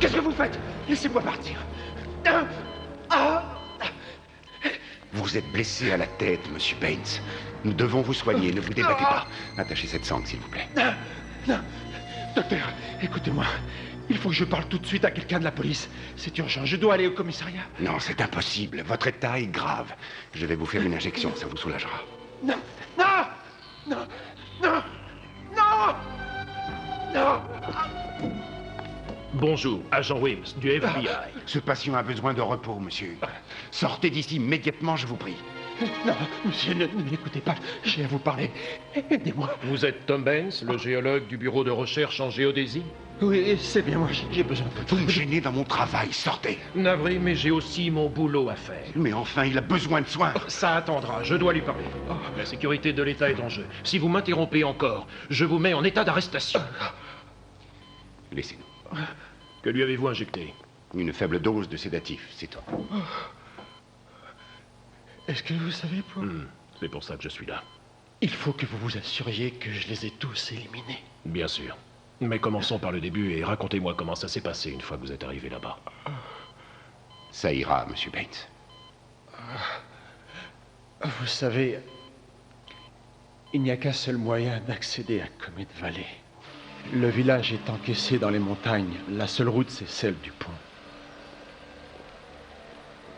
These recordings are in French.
Qu'est-ce que vous faites? Laissez-moi partir. Vous êtes blessé à la tête, monsieur Baines. Nous devons vous soigner, ne vous débattez pas. Attachez cette sangle, s'il vous plaît. Non. Docteur, écoutez-moi. Il faut que je parle tout de suite à quelqu'un de la police. C'est urgent, je dois aller au commissariat. Non, c'est impossible. Votre état est grave. Je vais vous faire une injection, ça vous soulagera. Non. Bonjour, agent Wims, du FBI. Ce patient a besoin de repos, monsieur. Sortez d'ici immédiatement, je vous prie. Non, monsieur, ne m'écoutez pas. J'ai à vous parler. Aidez-moi. Vous êtes Tom Baines, le géologue du bureau de recherche en géodésie? Oui, c'est bien moi, j'ai besoin de Vous me gênez dans mon travail, sortez. Navré, mais j'ai aussi mon boulot à faire. Mais enfin, il a besoin de soins. Ça attendra, je dois lui parler. La sécurité de l'État est en jeu. Si vous m'interrompez encore, je vous mets en état d'arrestation. Laissez-nous. Que lui avez-vous injecté? Une faible dose de sédatif, c'est tout. Est-ce que vous savez, Paul? C'est pour ça que je suis là. Il faut que vous vous assuriez que je les ai tous éliminés. Bien sûr. Mais commençons par le début et racontez-moi comment ça s'est passé une fois que vous êtes arrivé là-bas. Ça ira, monsieur Baines. Vous savez, il n'y a qu'un seul moyen d'accéder à Comet Valley. Le village est encaissé dans les montagnes. La seule route, c'est celle du pont.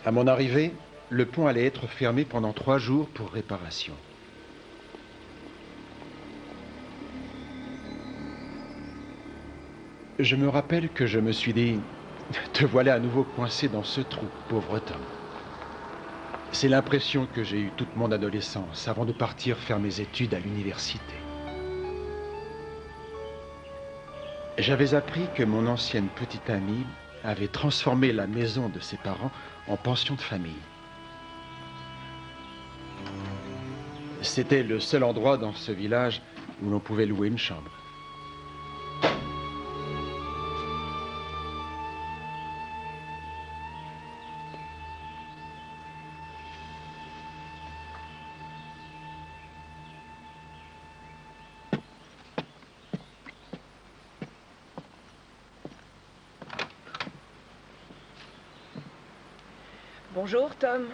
À mon arrivée, le pont allait être fermé pendant 3 jours pour réparation. Je me rappelle que je me suis dit, te voilà à nouveau coincé dans ce trou, pauvre Tom. C'est l'impression que j'ai eue toute mon adolescence avant de partir faire mes études à l'université. J'avais appris que mon ancienne petite amie avait transformé la maison de ses parents en pension de famille. C'était le seul endroit dans ce village où l'on pouvait louer une chambre. Bonjour, Tom.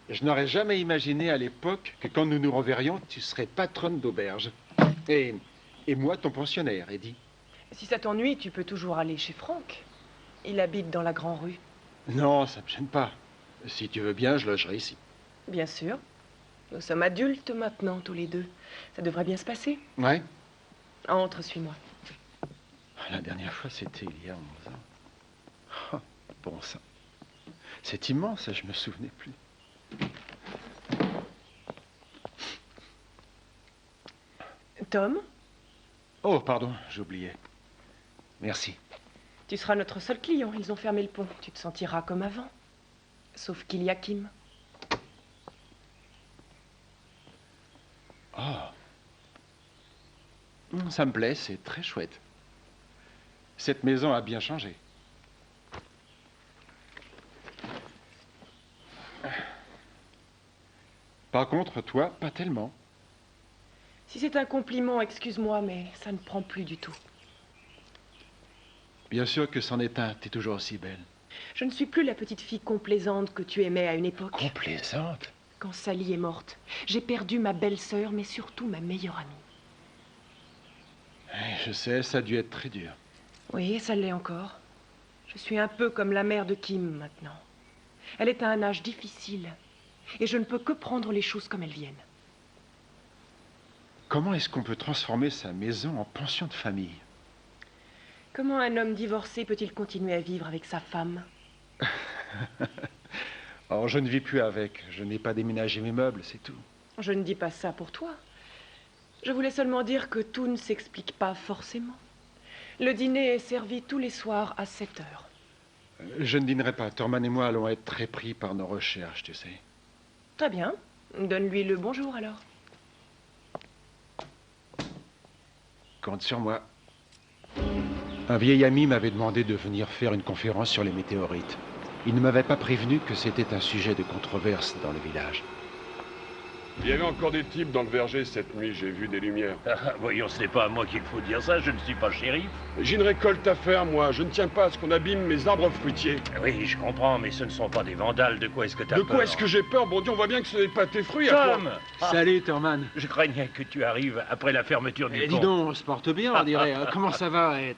Je n'aurais jamais imaginé à l'époque que quand nous nous reverrions, tu serais patronne d'auberge. Et moi, ton pensionnaire, Eddie. Si ça t'ennuie, tu peux toujours aller chez Franck. Il habite dans la grande rue. Non, ça me gêne pas. Si tu veux bien, je logerai ici. Bien sûr. Nous sommes adultes maintenant, tous les deux. Ça devrait bien se passer. Ouais. Entre, suis-moi. La dernière fois, c'était il y a 11 ans. Oh, bon sang. C'est immense, je me souvenais plus. Tom, Oh, pardon, j'oubliais. Merci. tu seras notre seul client. Ils ont fermé le pont. Tu te sentiras comme avant. Sauf qu'il y a Kim. Oh. Ça me plaît, c'est très chouette. Cette maison a bien changé. Par contre, toi, pas tellement. Si c'est un compliment, excuse-moi, mais ça ne prend plus du tout. Bien sûr que c'en est un, t'es toujours aussi belle. Je ne suis plus la petite fille complaisante que tu aimais à une époque. Complaisante? Quand Sally est morte, j'ai perdu ma belle-sœur, mais surtout ma meilleure amie. Je sais, ça a dû être très dur. Oui, ça l'est encore. Je suis un peu comme la mère de Kim maintenant. Elle est à un âge difficile, et je ne peux que prendre les choses comme elles viennent. Comment est-ce qu'on peut transformer sa maison en pension de famille? Comment un homme divorcé peut-il continuer à vivre avec sa femme? Oh, je ne vis plus avec. Je n'ai pas déménagé mes meubles, c'est tout. Je ne dis pas ça pour toi. Je voulais seulement dire que tout ne s'explique pas forcément. Le dîner est servi tous les soirs à 7 heures. Je ne dînerai pas. Thurman et moi allons être très pris par nos recherches, tu sais. Très bien. Donne-lui le bonjour alors. Compte sur moi. Un vieil ami m'avait demandé de venir faire une conférence sur les météorites. Il ne m'avait pas prévenu que c'était un sujet de controverse dans le village. Il y avait encore des types dans le verger cette nuit, j'ai vu des lumières. Ah, voyons, ce n'est pas à moi qu'il faut dire ça, je ne suis pas shérif. J'ai une récolte à faire, moi. Je ne tiens pas à ce qu'on abîme mes arbres fruitiers. Oui, je comprends, mais ce ne sont pas des vandales. De quoi est-ce que t'as De peur? quoi est-ce que j'ai peur? Bon Dieu, on voit bien que ce n'est pas tes fruits, à Tom! toi. Salut, Thurman. Je craignais que tu arrives après la fermeture du Eh, pont. dis donc, on se porte bien, on dirait. Comment ça va, Ed?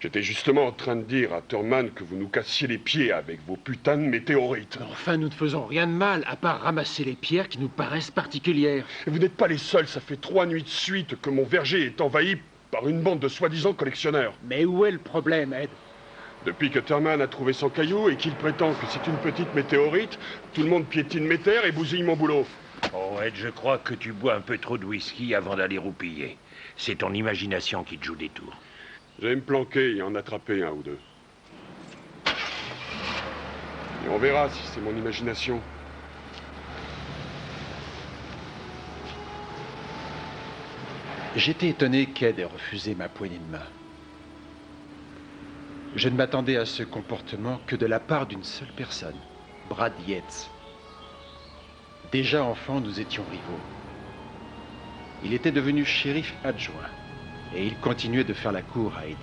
J'étais justement en train de dire à Thurman que vous nous cassiez les pieds avec vos putains de météorites. Enfin, nous ne faisons rien de mal, à part ramasser les pierres qui nous paraissent particulières. Et vous n'êtes pas les seuls, ça fait 3 nuits de suite que mon verger est envahi par une bande de soi-disant collectionneurs. Mais où est le problème, Ed? Depuis que Thurman a trouvé son caillou et qu'il prétend que c'est une petite météorite, tout le monde piétine mes terres et bousille mon boulot. Oh, Ed, je crois que tu bois un peu trop de whisky avant d'aller roupiller. C'est ton imagination qui te joue des tours. J'allais me planquer et en attraper un ou deux. Et on verra si c'est mon imagination. J'étais étonné qu'Ed ait refusé ma poignée de main. Je ne m'attendais à ce comportement que de la part d'une seule personne, Brad Yates. Déjà enfant, nous étions rivaux. Il était devenu shérif adjoint et il continuait de faire la cour à Eddie.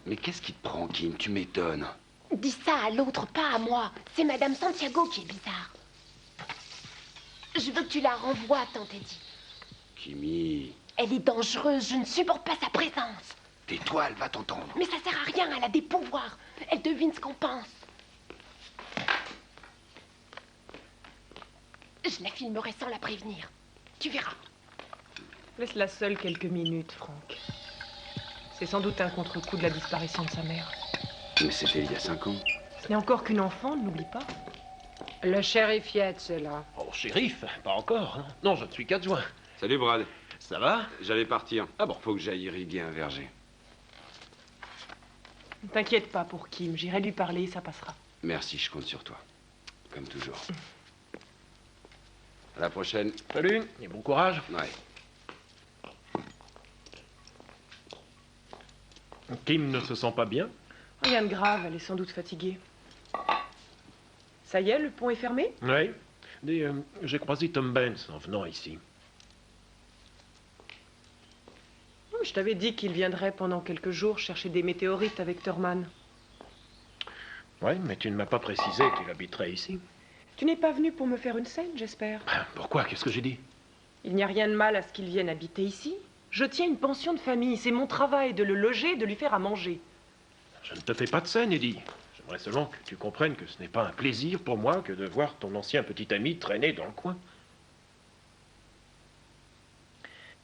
Mais qu'est-ce qui te prend, Kim? Tu m'étonnes. Dis ça à l'autre, pas à moi. C'est Madame Santiago qui est bizarre. Je veux que tu la renvoies, tante Eddie. Kimi, Elle est dangereuse, je ne supporte pas sa présence. tais-toi, elle va t'entendre. Mais ça sert à rien, elle a des pouvoirs. Elle devine ce qu'on pense. Je la filmerai sans la prévenir. Tu verras. Laisse-la seule quelques minutes, Franck. C'est sans doute un contre-coup de la disparition de sa mère. Mais c'était il y a 5 ans. Ce n'est encore qu'une enfant, ne l'oublie pas. Le shérif Yates est là. Oh, shérif, pas encore. Non, je ne suis qu'adjoint. Salut Brad, Ça va? j'allais partir. Ah bon? Faut que j'aille irriguer un verger. Ne t'inquiète pas pour Kim, j'irai lui parler, ça passera. Merci, je compte sur toi. Comme toujours. À la prochaine. Salut, et bon courage. Ouais. Kim ne se sent pas bien? Rien de grave, elle est sans doute fatiguée. Ça y est, le pont est fermé? Oui. J'ai croisé Tom Benz en venant ici. Oh, je t'avais dit qu'il viendrait pendant quelques jours chercher des météorites avec Thurman. Oui, mais tu ne m'as pas précisé qu'il habiterait ici. Tu n'es pas venu pour me faire une scène, j'espère? Pourquoi? Qu'est-ce que j'ai dit? Il n'y a rien de mal à ce qu'il vienne habiter ici. Je tiens une pension de famille, c'est mon travail de le loger, de lui faire à manger. Je ne te fais pas de scène, Eddie. J'aimerais seulement que tu comprennes que ce n'est pas un plaisir pour moi que de voir ton ancien petit ami traîner dans le coin.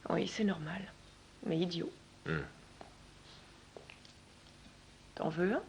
Oui, c'est normal, mais idiot. T'en veux un?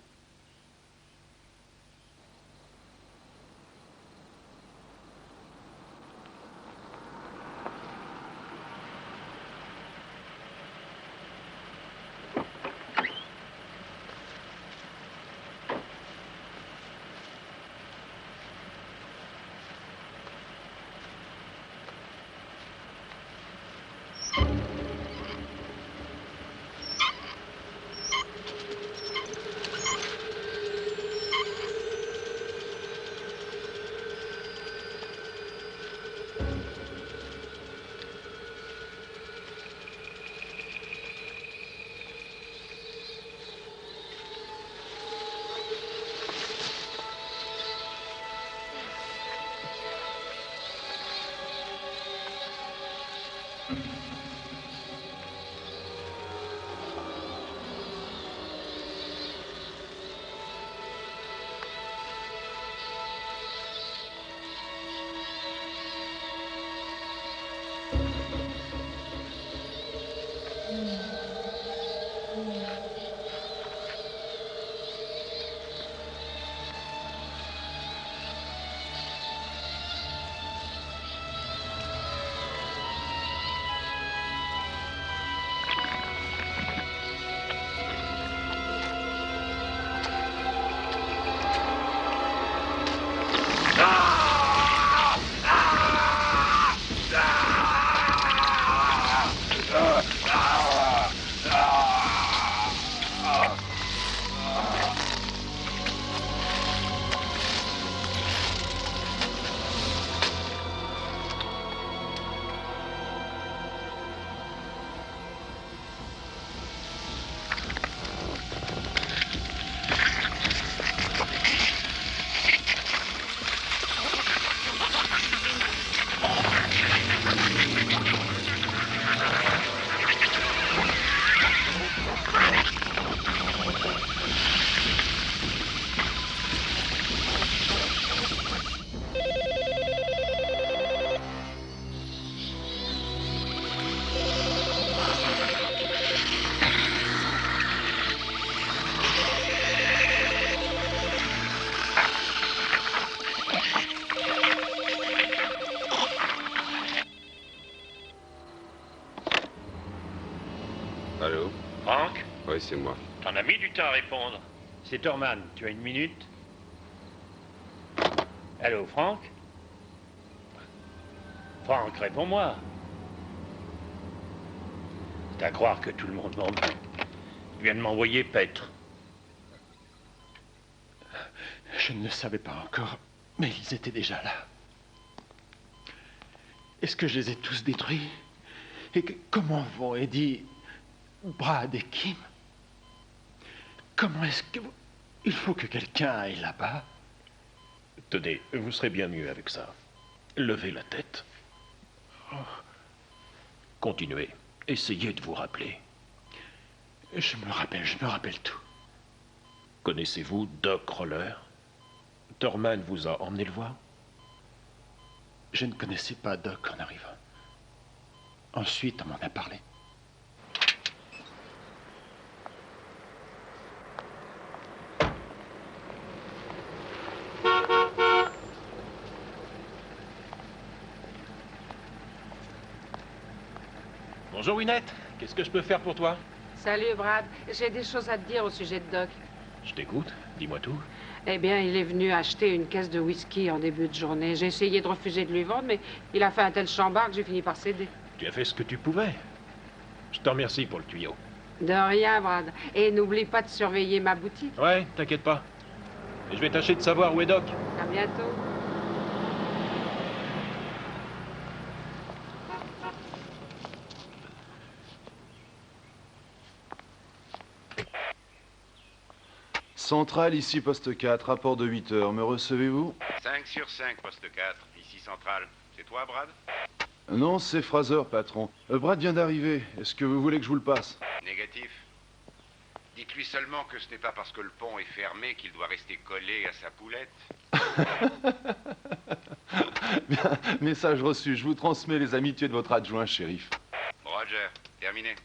c'est moi. T'en as mis du temps à répondre. C'est Thurman, tu as une minute? Allô, Franck? Franck, réponds-moi. C'est à croire que tout le monde m'en veut. Il vient de m'envoyer paître. Je ne le savais pas encore, mais ils étaient déjà là. Est-ce que je les ai tous détruits? Et comment vont Eddie, Brad et Kim? Comment est-ce que... Il faut que quelqu'un aille là-bas. Tenez, vous serez bien mieux avec ça. Levez la tête. Continuez. Essayez de vous rappeler. Je me rappelle tout. Connaissez-vous Doc Roller? Thurman vous a emmené le voir? Je ne connaissais pas Doc en arrivant. Ensuite, on m'en a parlé. Bonjour Winnet, qu'est-ce que je peux faire pour toi? Salut, Brad. J'ai des choses à te dire au sujet de Doc. Je t'écoute, dis-moi tout. Eh bien, il est venu acheter une caisse de whisky en début de journée. J'ai essayé de refuser de lui vendre, mais il a fait un tel chambard que j'ai fini par céder. Tu as fait ce que tu pouvais. Je te remercie pour le tuyau. De rien, Brad. Et n'oublie pas de surveiller ma boutique. Ouais, t'inquiète pas. Et je vais tâcher de savoir où est Doc. À bientôt. Centrale, ici poste 4, rapport de 8 heures. Me recevez-vous? 5 sur 5, poste 4. Ici centrale. C'est toi, Brad? Non, c'est Fraser, patron. Brad vient d'arriver. Est-ce que vous voulez que je vous le passe? Négatif. Dites-lui seulement que ce n'est pas parce que le pont est fermé qu'il doit rester collé à sa poulette. Bien, message reçu. Je vous transmets les amitiés de votre adjoint, shérif. Roger, terminé.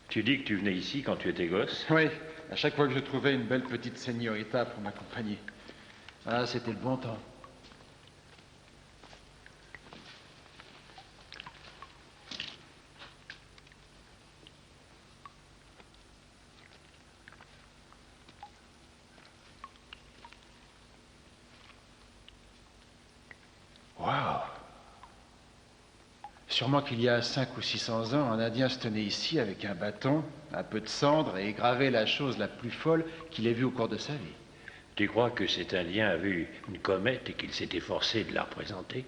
Tu dis que tu venais ici quand tu étais gosse? Oui, à chaque fois que je trouvais une belle petite señorita pour m'accompagner. Ah, c'était le bon temps. Waouh! Sûrement qu'il y a 500 ou 600 ans, un Indien se tenait ici avec un bâton, un peu de cendre et gravait la chose la plus folle qu'il ait vue au cours de sa vie. Tu crois que cet Indien a vu une comète et qu'il s'est efforcé de la représenter?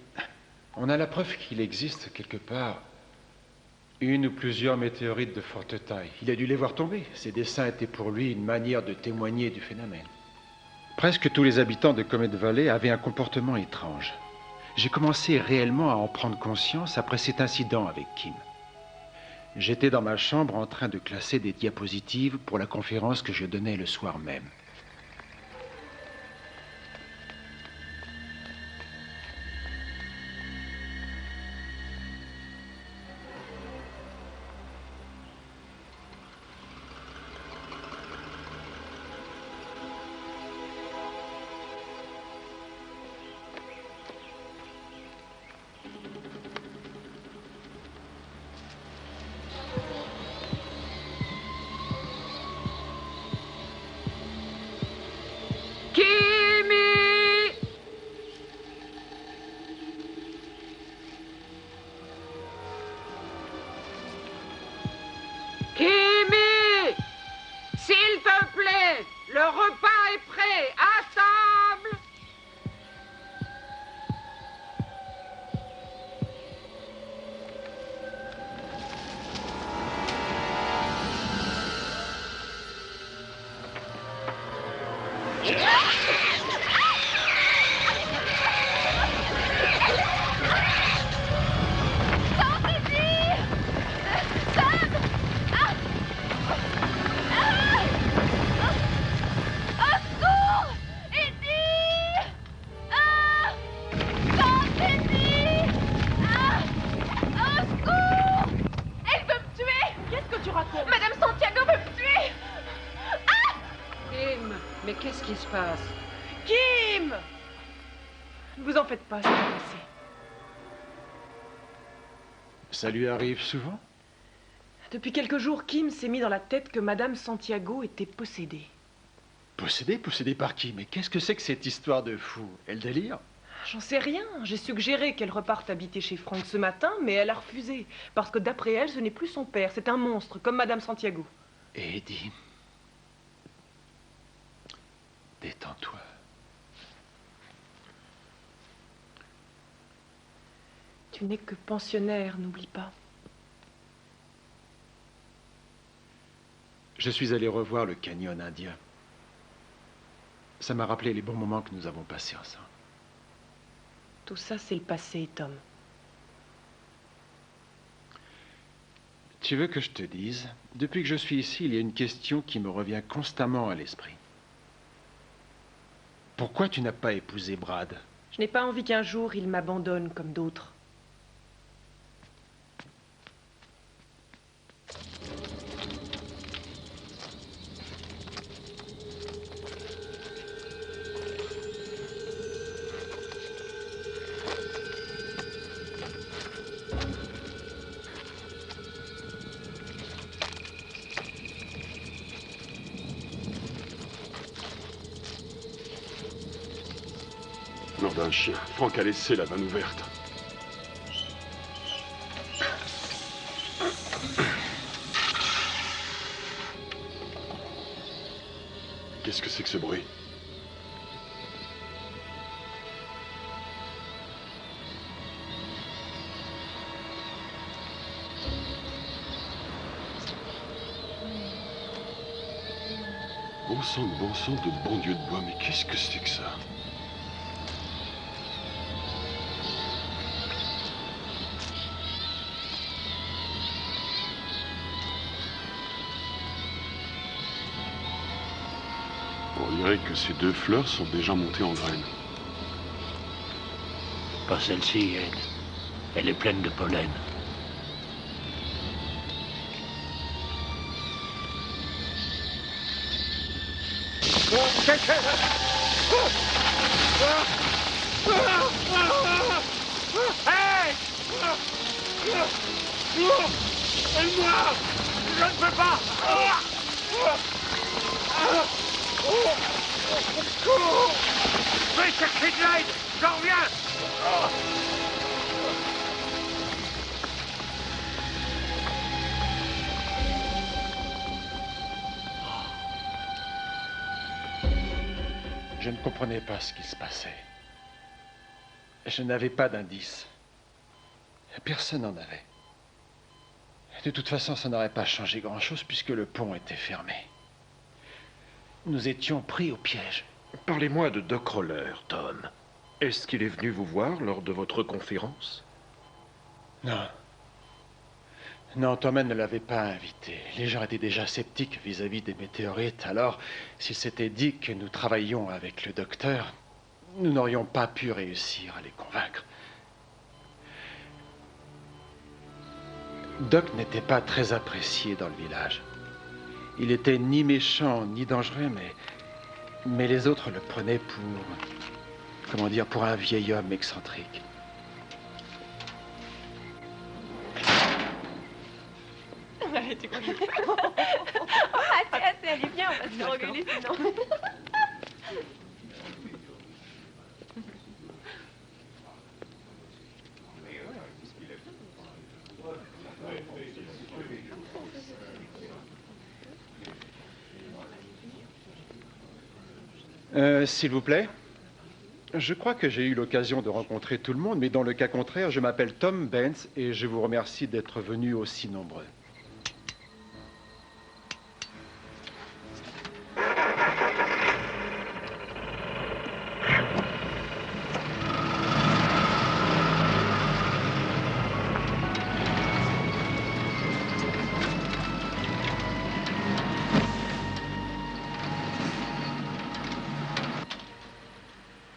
On a la preuve qu'il existe quelque part une ou plusieurs météorites de forte taille. Il a dû les voir tomber. Ces dessins étaient pour lui une manière de témoigner du phénomène. Presque tous les habitants de Comet Valley avaient un comportement étrange. J'ai commencé réellement à en prendre conscience après cet incident avec Kim. J'étais dans ma chambre en train de classer des diapositives pour la conférence que je donnais le soir même. Kimi! S'il te plaît, le repas est prêt. À table! Madame Santiago veut me tuer! Kim, mais qu'est-ce qui se passe? Kim! Ne vous en faites pas, ça va passer. Ça lui arrive souvent? Depuis quelques jours, Kim s'est mis dans la tête que Madame Santiago était possédée. Possédée? Possédée par qui? Mais qu'est-ce que c'est que cette histoire de fou? Elle délire? J'en sais rien. J'ai suggéré qu'elle reparte habiter chez Franck ce matin, mais elle a refusé. Parce que d'après elle, ce n'est plus son père, c'est un monstre, comme Madame Santiago. Et Eddie, détends-toi. Tu n'es que pensionnaire, n'oublie pas. Je suis allé revoir le canyon indien. Ça m'a rappelé les bons moments que nous avons passés ensemble. Tout ça, c'est le passé, Tom. Tu veux que je te dise, depuis que je suis ici, il y a une question qui me revient constamment à l'esprit. Pourquoi tu n'as pas épousé Brad? Je n'ai pas envie qu'un jour il m'abandonne comme d'autres. Nom d'un chien. Franck a laissé la vanne ouverte. Qu'est-ce que c'est que ce bruit? Bon sang de bon Dieu de bois, mais qu'est-ce que c'est que ça? On dirait que ces deux fleurs sont déjà montées en graines. Pas celle-ci, Ed. Elle est pleine de pollen. Hey! Aide-moi! Je ne peux pas! Je vais chercher de l'aide! J'en reviens! Je ne comprenais pas ce qui se passait. Je n'avais pas d'indice. Personne n'en avait. De toute façon, ça n'aurait pas changé grand-chose puisque le pont était fermé. Nous étions pris au piège. Parlez-moi de Doc Roller, Tom. Est-ce qu'il est venu vous voir lors de votre conférence? Non. Non, Thomas ne l'avait pas invité. Les gens étaient déjà sceptiques vis-à-vis des météorites. Alors, s'ils s'étaient dit que nous travaillions avec le docteur, nous n'aurions pas pu réussir à les convaincre. Doc n'était pas très apprécié dans le village. Il était ni méchant ni dangereux, mais les autres le prenaient pour un vieil homme excentrique. Arrêtez, assez, allez, viens, on va se regueuler sinon. S'il vous plaît. Je crois que j'ai eu l'occasion de rencontrer tout le monde, mais dans le cas contraire, je m'appelle Tom Baines et je vous remercie d'être venus aussi nombreux.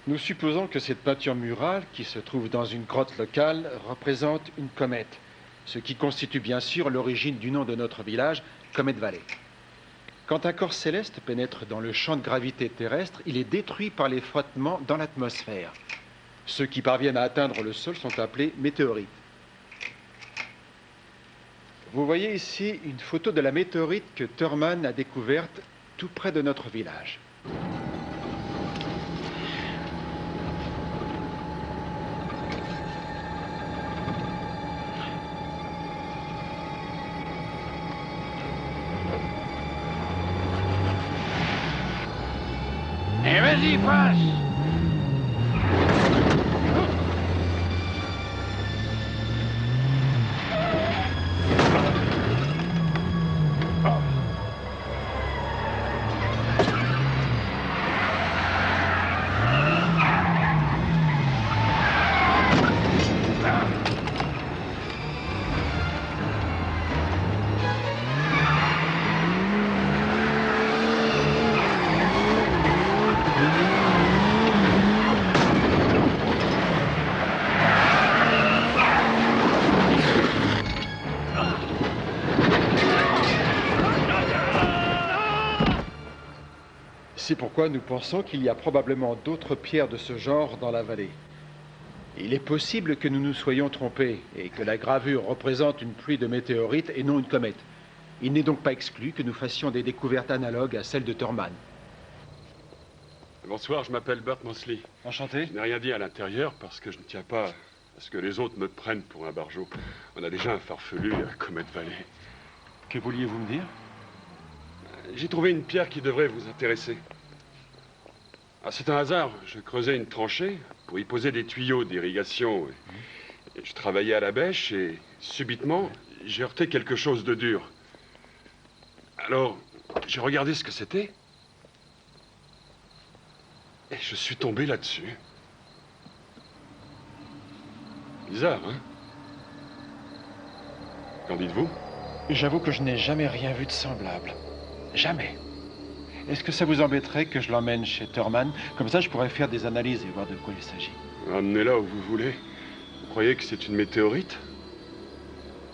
Nous supposons que cette peinture murale, qui se trouve dans une grotte locale, représente une comète, ce qui constitue bien sûr l'origine du nom de notre village, Comet Valley. Quand un corps céleste pénètre dans le champ de gravité terrestre, il est détruit par les frottements dans l'atmosphère. Ceux qui parviennent à atteindre le sol sont appelés météorites. Vous voyez ici une photo de la météorite que Thurman a découverte tout près de notre village. Et vas-y, passe! C'est pourquoi nous pensons qu'il y a probablement d'autres pierres de ce genre dans la vallée. Il est possible que nous nous soyons trompés et que la gravure représente une pluie de météorites et non une comète. Il n'est donc pas exclu que nous fassions des découvertes analogues à celles de Thurman. Bonsoir, je m'appelle Burt Mosley. Enchanté. Je n'ai rien dit à l'intérieur parce que je ne tiens pas à ce que les autres me prennent pour un barjot. On a déjà un farfelu à Comet Valley. Que vouliez-vous me dire? J'ai trouvé une pierre qui devrait vous intéresser. Ah, c'est un hasard. Je creusais une tranchée pour y poser des tuyaux d'irrigation. Et je travaillais à la bêche et subitement, j'ai heurté quelque chose de dur. Alors, j'ai regardé ce que c'était. Et je suis tombé là-dessus. Bizarre, hein? Qu'en dites-vous? J'avoue que je n'ai jamais rien vu de semblable. Jamais. Est-ce que ça vous embêterait que je l'emmène chez Thurman? Comme ça, je pourrais faire des analyses et voir de quoi il s'agit. Emmenez-la où vous voulez. Vous croyez que c'est une météorite?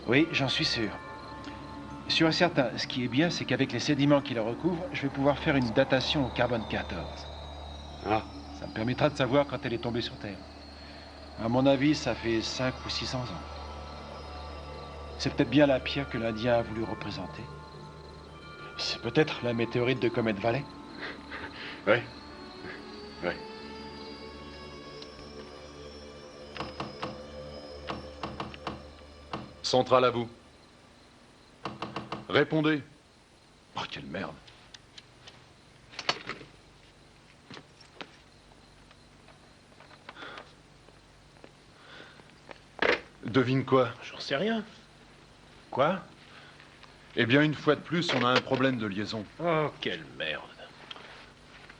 Oui, j'en suis sûr. Sûr et certain, ce qui est bien, c'est qu'avec les sédiments qui la recouvrent, je vais pouvoir faire une datation au carbone 14. Ah. Ça me permettra de savoir quand elle est tombée sur Terre. À mon avis, ça fait 5 ou 600 ans. C'est peut-être bien la pierre que l'Indien a voulu représenter. C'est peut-être la météorite de Comet Valley. Oui. Oui. Centrale à vous. Répondez. Oh, quelle merde. Devine quoi? J'en sais rien. Quoi? Eh bien, une fois de plus, on a un problème de liaison. Oh, quelle merde.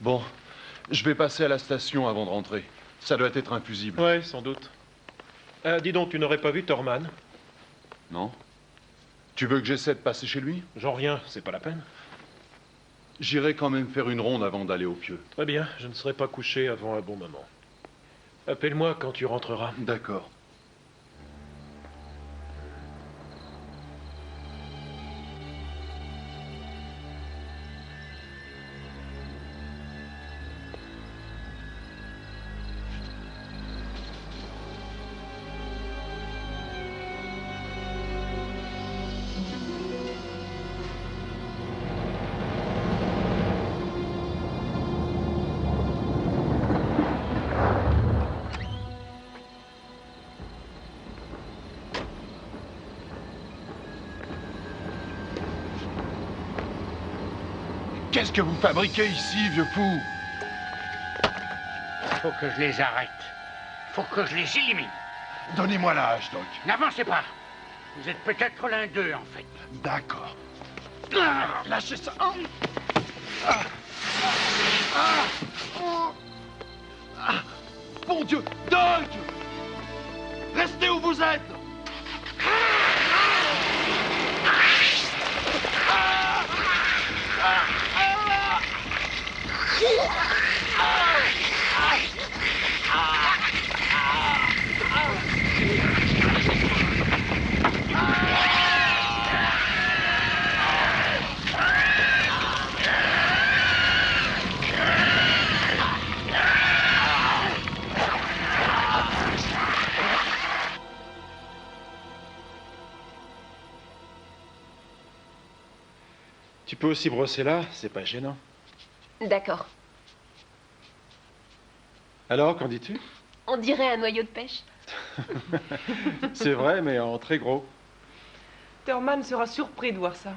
Bon, je vais passer à la station avant de rentrer. Ça doit être un fusible. Ouais, sans doute. Dis donc, tu n'aurais pas vu Thurman? Non? Tu veux que j'essaie de passer chez lui? J'en reviens, c'est pas la peine. J'irai quand même faire une ronde avant d'aller au pieu. Très bien, je ne serai pas couché avant un bon moment. Appelle-moi quand tu rentreras. D'accord. Qu'est-ce que vous fabriquez ici, vieux fou? Faut que je les arrête. Faut que je les élimine. Donnez-moi la hache, Doc. N'avancez pas. Vous êtes peut-être l'un d'eux, en fait. D'accord. Lâchez ça. Bon Dieu, Doc! Restez où vous êtes! Tu peux aussi brosser là, c'est pas gênant. D'accord. Alors, qu'en dis-tu? On dirait un noyau de pêche. C'est vrai, mais en très gros. Thurman sera surpris de voir ça,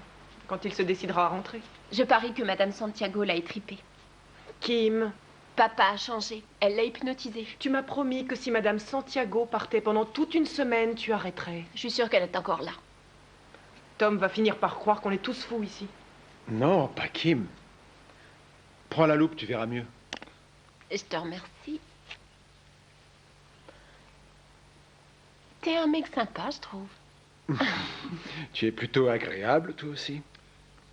quand il se décidera à rentrer. Je parie que Madame Santiago l'a étripé. Kim, Papa a changé. Elle l'a hypnotisé. tu m'as promis que si Madame Santiago partait pendant toute une semaine, tu arrêterais. Je suis sûre qu'elle est encore là. Tom va finir par croire qu'on est tous fous ici. Non, pas Kim. Prends la loupe, tu verras mieux. Je te remercie. T'es un mec sympa, je trouve. Tu es plutôt agréable, toi aussi.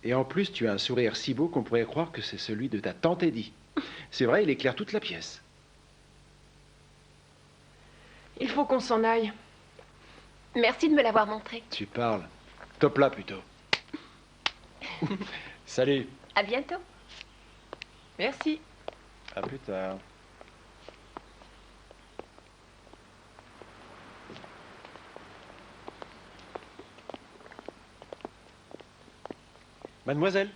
Et en plus, tu as un sourire si beau qu'on pourrait croire que c'est celui de ta tante Eddie. C'est vrai, il éclaire toute la pièce. Il faut qu'on s'en aille. Merci de me l'avoir montré. Tu parles. Top là, plutôt. Salut. À bientôt. Merci. À plus tard. Mademoiselle.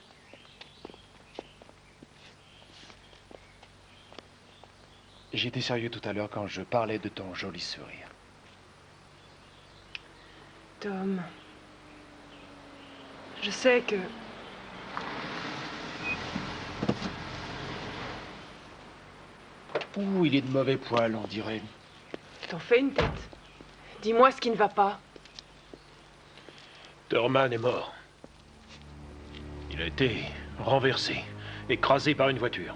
J'étais sérieux tout à l'heure quand je parlais de ton joli sourire. Tom, je sais que... Ouh, il est de mauvais poil, on dirait. T'en fais une tête. Dis-moi ce qui ne va pas. Thurman est mort. Il a été renversé, écrasé par une voiture.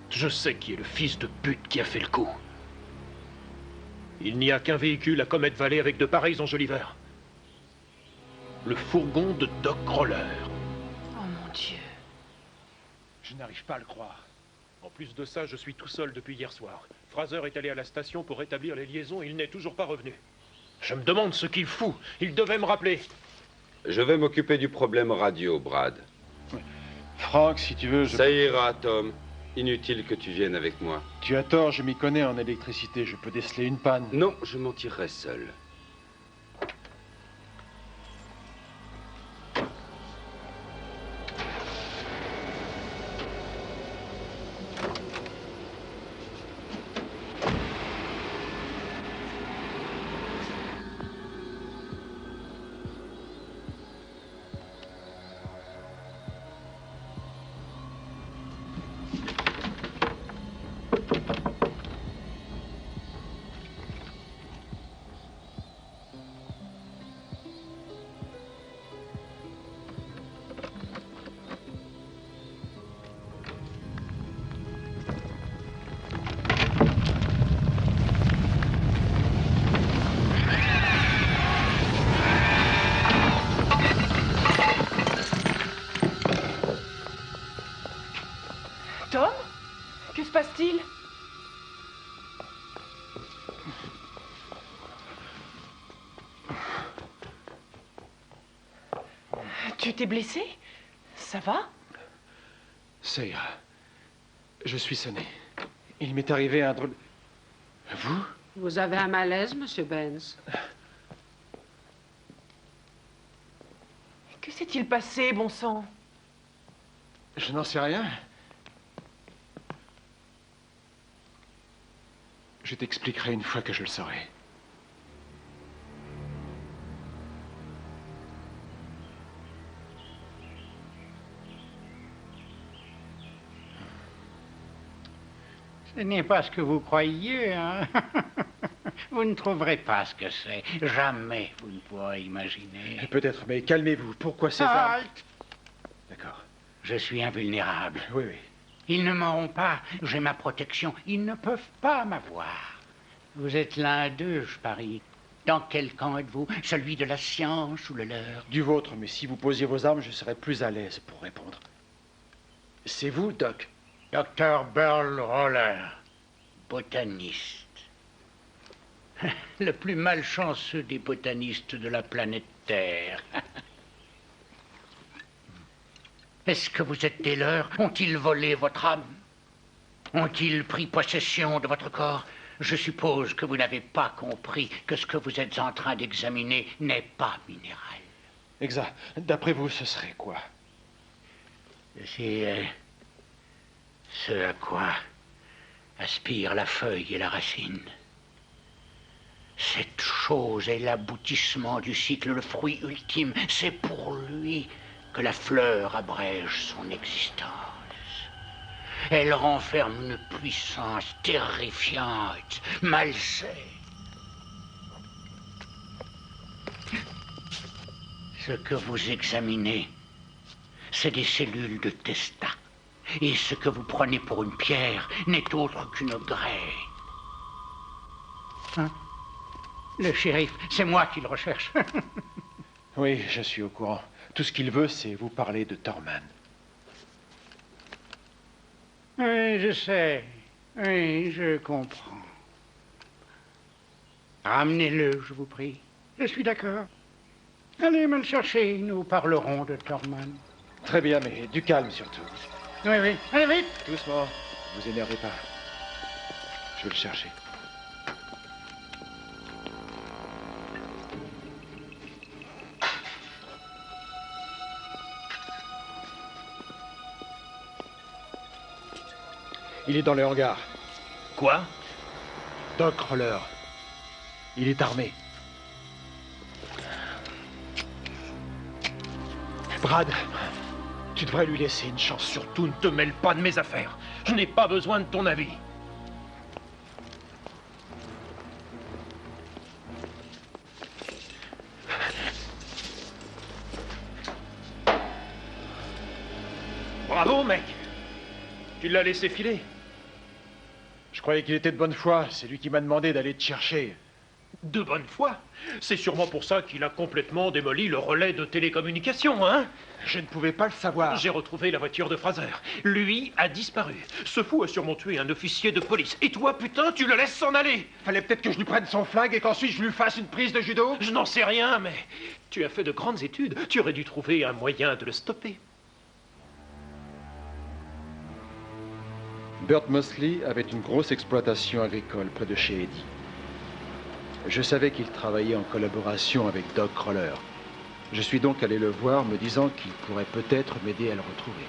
Je sais qui est le fils de pute qui a fait le coup. Il n'y a qu'un véhicule à Comet Valley avec de pareils enjoliveurs. Le fourgon de Doc Roller. Oh mon Dieu. Je n'arrive pas à le croire. En plus de ça, je suis tout seul depuis hier soir. Fraser est allé à la station pour rétablir les liaisons et il n'est toujours pas revenu. Je me demande ce qu'il fout. Il devait me rappeler. Je vais m'occuper du problème radio, Brad. Frank, si tu veux, je... Ça ira, Tom. Inutile que tu viennes avec moi. Tu as tort, je m'y connais en électricité. Je peux déceler une panne. Non, je m'en tirerai seul. Tom? Que se passe-t-il? Tu t'es blessé? Ça va? Ça ira. Je suis sonné. Il m'est arrivé un drôle... Vous? Vous avez un malaise, Monsieur Benz? Que s'est-il passé, bon sang? Je n'en sais rien. Je t'expliquerai une fois que je le saurai. Ce n'est pas ce que vous croyez, hein? Vous ne trouverez pas ce que c'est. Jamais vous ne pourrez imaginer. Peut-être, mais calmez-vous. Pourquoi ces armes? Halte! D'accord. Je suis invulnérable. Oui, oui. Ils ne m'auront pas. J'ai ma protection. Ils ne peuvent pas m'avoir. Vous êtes l'un d'eux, je parie. Dans quel camp êtes-vous? Celui de la science ou le leur? Du vôtre, mais si vous posiez vos armes, je serais plus à l'aise pour répondre. C'est vous, Doc? Dr. Burl Roller, botaniste. Le plus malchanceux des botanistes de la planète Terre. Est-ce que vous êtes des leurs? Ont-ils volé votre âme? Ont-ils pris possession de votre corps? Je suppose que vous n'avez pas compris que ce que vous êtes en train d'examiner n'est pas minéral. Exact. D'après vous, ce serait quoi? Ceci est ce à quoi aspirent la feuille et la racine. Cette chose est l'aboutissement du cycle, le fruit ultime. C'est pour lui que la fleur abrège son existence. Elle renferme une puissance terrifiante, malsaine. Ce que vous examinez, c'est des cellules de testat. Et ce que vous prenez pour une pierre n'est autre qu'une graine. Hein? Le shérif, c'est moi qui le recherche. Oui, je suis au courant. Tout ce qu'il veut, c'est vous parler de Thorman. Oui, je sais. Oui, je comprends. Ramenez-le, je vous prie. Je suis d'accord. Allez me le chercher, nous parlerons de Thorman. Très bien, mais du calme surtout. Oui, oui, allez vite. Doucement, vous énervez pas. Je vais le chercher. Il est dans le hangar. Quoi? Doc Roller. Il est armé. Brad, tu devrais lui laisser une chance. Surtout, ne te mêle pas de mes affaires. Je n'ai pas besoin de ton avis. Bravo, mec. Tu l'as laissé filer. Je croyais qu'il était de bonne foi. C'est lui qui m'a demandé d'aller te chercher. De bonne foi. C'est sûrement pour ça qu'il a complètement démoli le relais de télécommunication, hein? Je ne pouvais pas le savoir. J'ai retrouvé la voiture de Fraser. Lui a disparu. Ce fou a sûrement tué un officier de police. Et toi, putain, tu le laisses s'en aller. Fallait peut-être que je lui prenne son flingue et qu'ensuite je lui fasse une prise de judo. Je n'en sais rien, mais tu as fait de grandes études. Tu aurais dû trouver un moyen de le stopper. Burt Mosley avait une grosse exploitation agricole près de chez Eddie. Je savais qu'il travaillait en collaboration avec Doc Roller. Je suis donc allé le voir, me disant qu'il pourrait peut-être m'aider à le retrouver.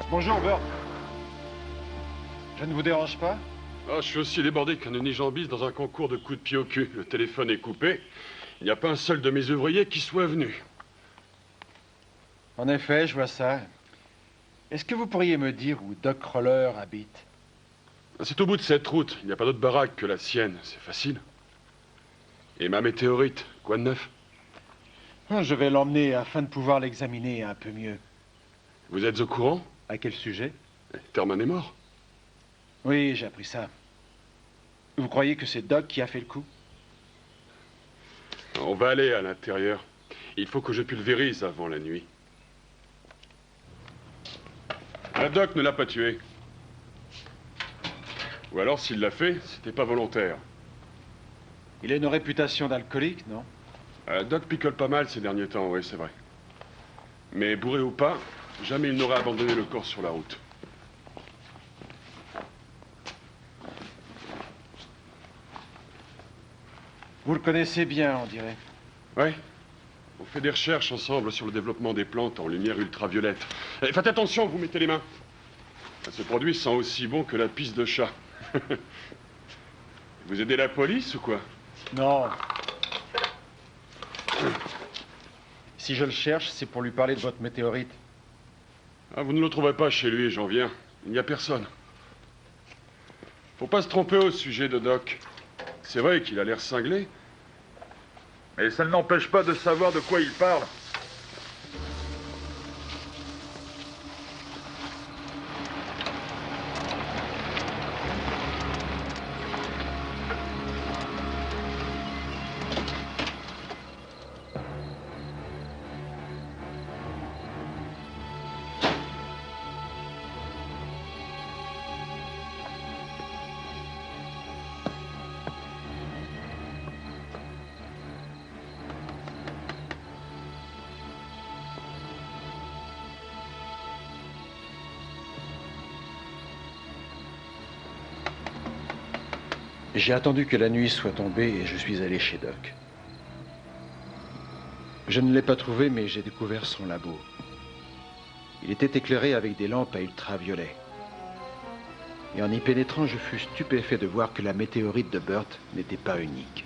Bonjour, Burt. Je ne vous dérange pas? Ah, je suis aussi débordé qu'un unijambiste dans un concours de coups de pied au cul. Le téléphone est coupé. Il n'y a pas un seul de mes ouvriers qui soit venu. En effet, je vois ça. Est-ce que vous pourriez me dire où Doc Roller habite? C'est au bout de cette route. Il n'y a pas d'autre baraque que la sienne. C'est facile. Et ma météorite, quoi de neuf? Je vais l'emmener afin de pouvoir l'examiner un peu mieux. Vous êtes au courant? À quel sujet? Thurman est mort. Oui, j'ai appris ça. Vous croyez que c'est Doc qui a fait le coup? On va aller à l'intérieur. Il faut que je pulvérise avant la nuit. La Doc ne l'a pas tué. Ou alors, s'il l'a fait, c'était pas volontaire. Il a une réputation d'alcoolique, non? Doc picole pas mal ces derniers temps, oui, c'est vrai. Mais bourré ou pas, jamais il n'aurait abandonné le corps sur la route. Vous le connaissez bien, on dirait. Ouais. On fait des recherches ensemble sur le développement des plantes en lumière ultraviolette. Faites attention, vous mettez les mains. Ce produit sent aussi bon que la pisse de chat. Vous aidez la police ou quoi? Non. Si je le cherche, c'est pour lui parler de votre météorite. Ah, vous ne le trouverez pas chez lui, j'en viens. Il n'y a personne. Faut pas se tromper au sujet de Doc. C'est vrai qu'il a l'air cinglé. Mais ça ne n'empêche pas de savoir de quoi il parle. J'ai attendu que la nuit soit tombée et je suis allé chez Doc. Je ne l'ai pas trouvé, mais j'ai découvert son labo. Il était éclairé avec des lampes à ultraviolet. Et en y pénétrant, je fus stupéfait de voir que la météorite de Burt n'était pas unique.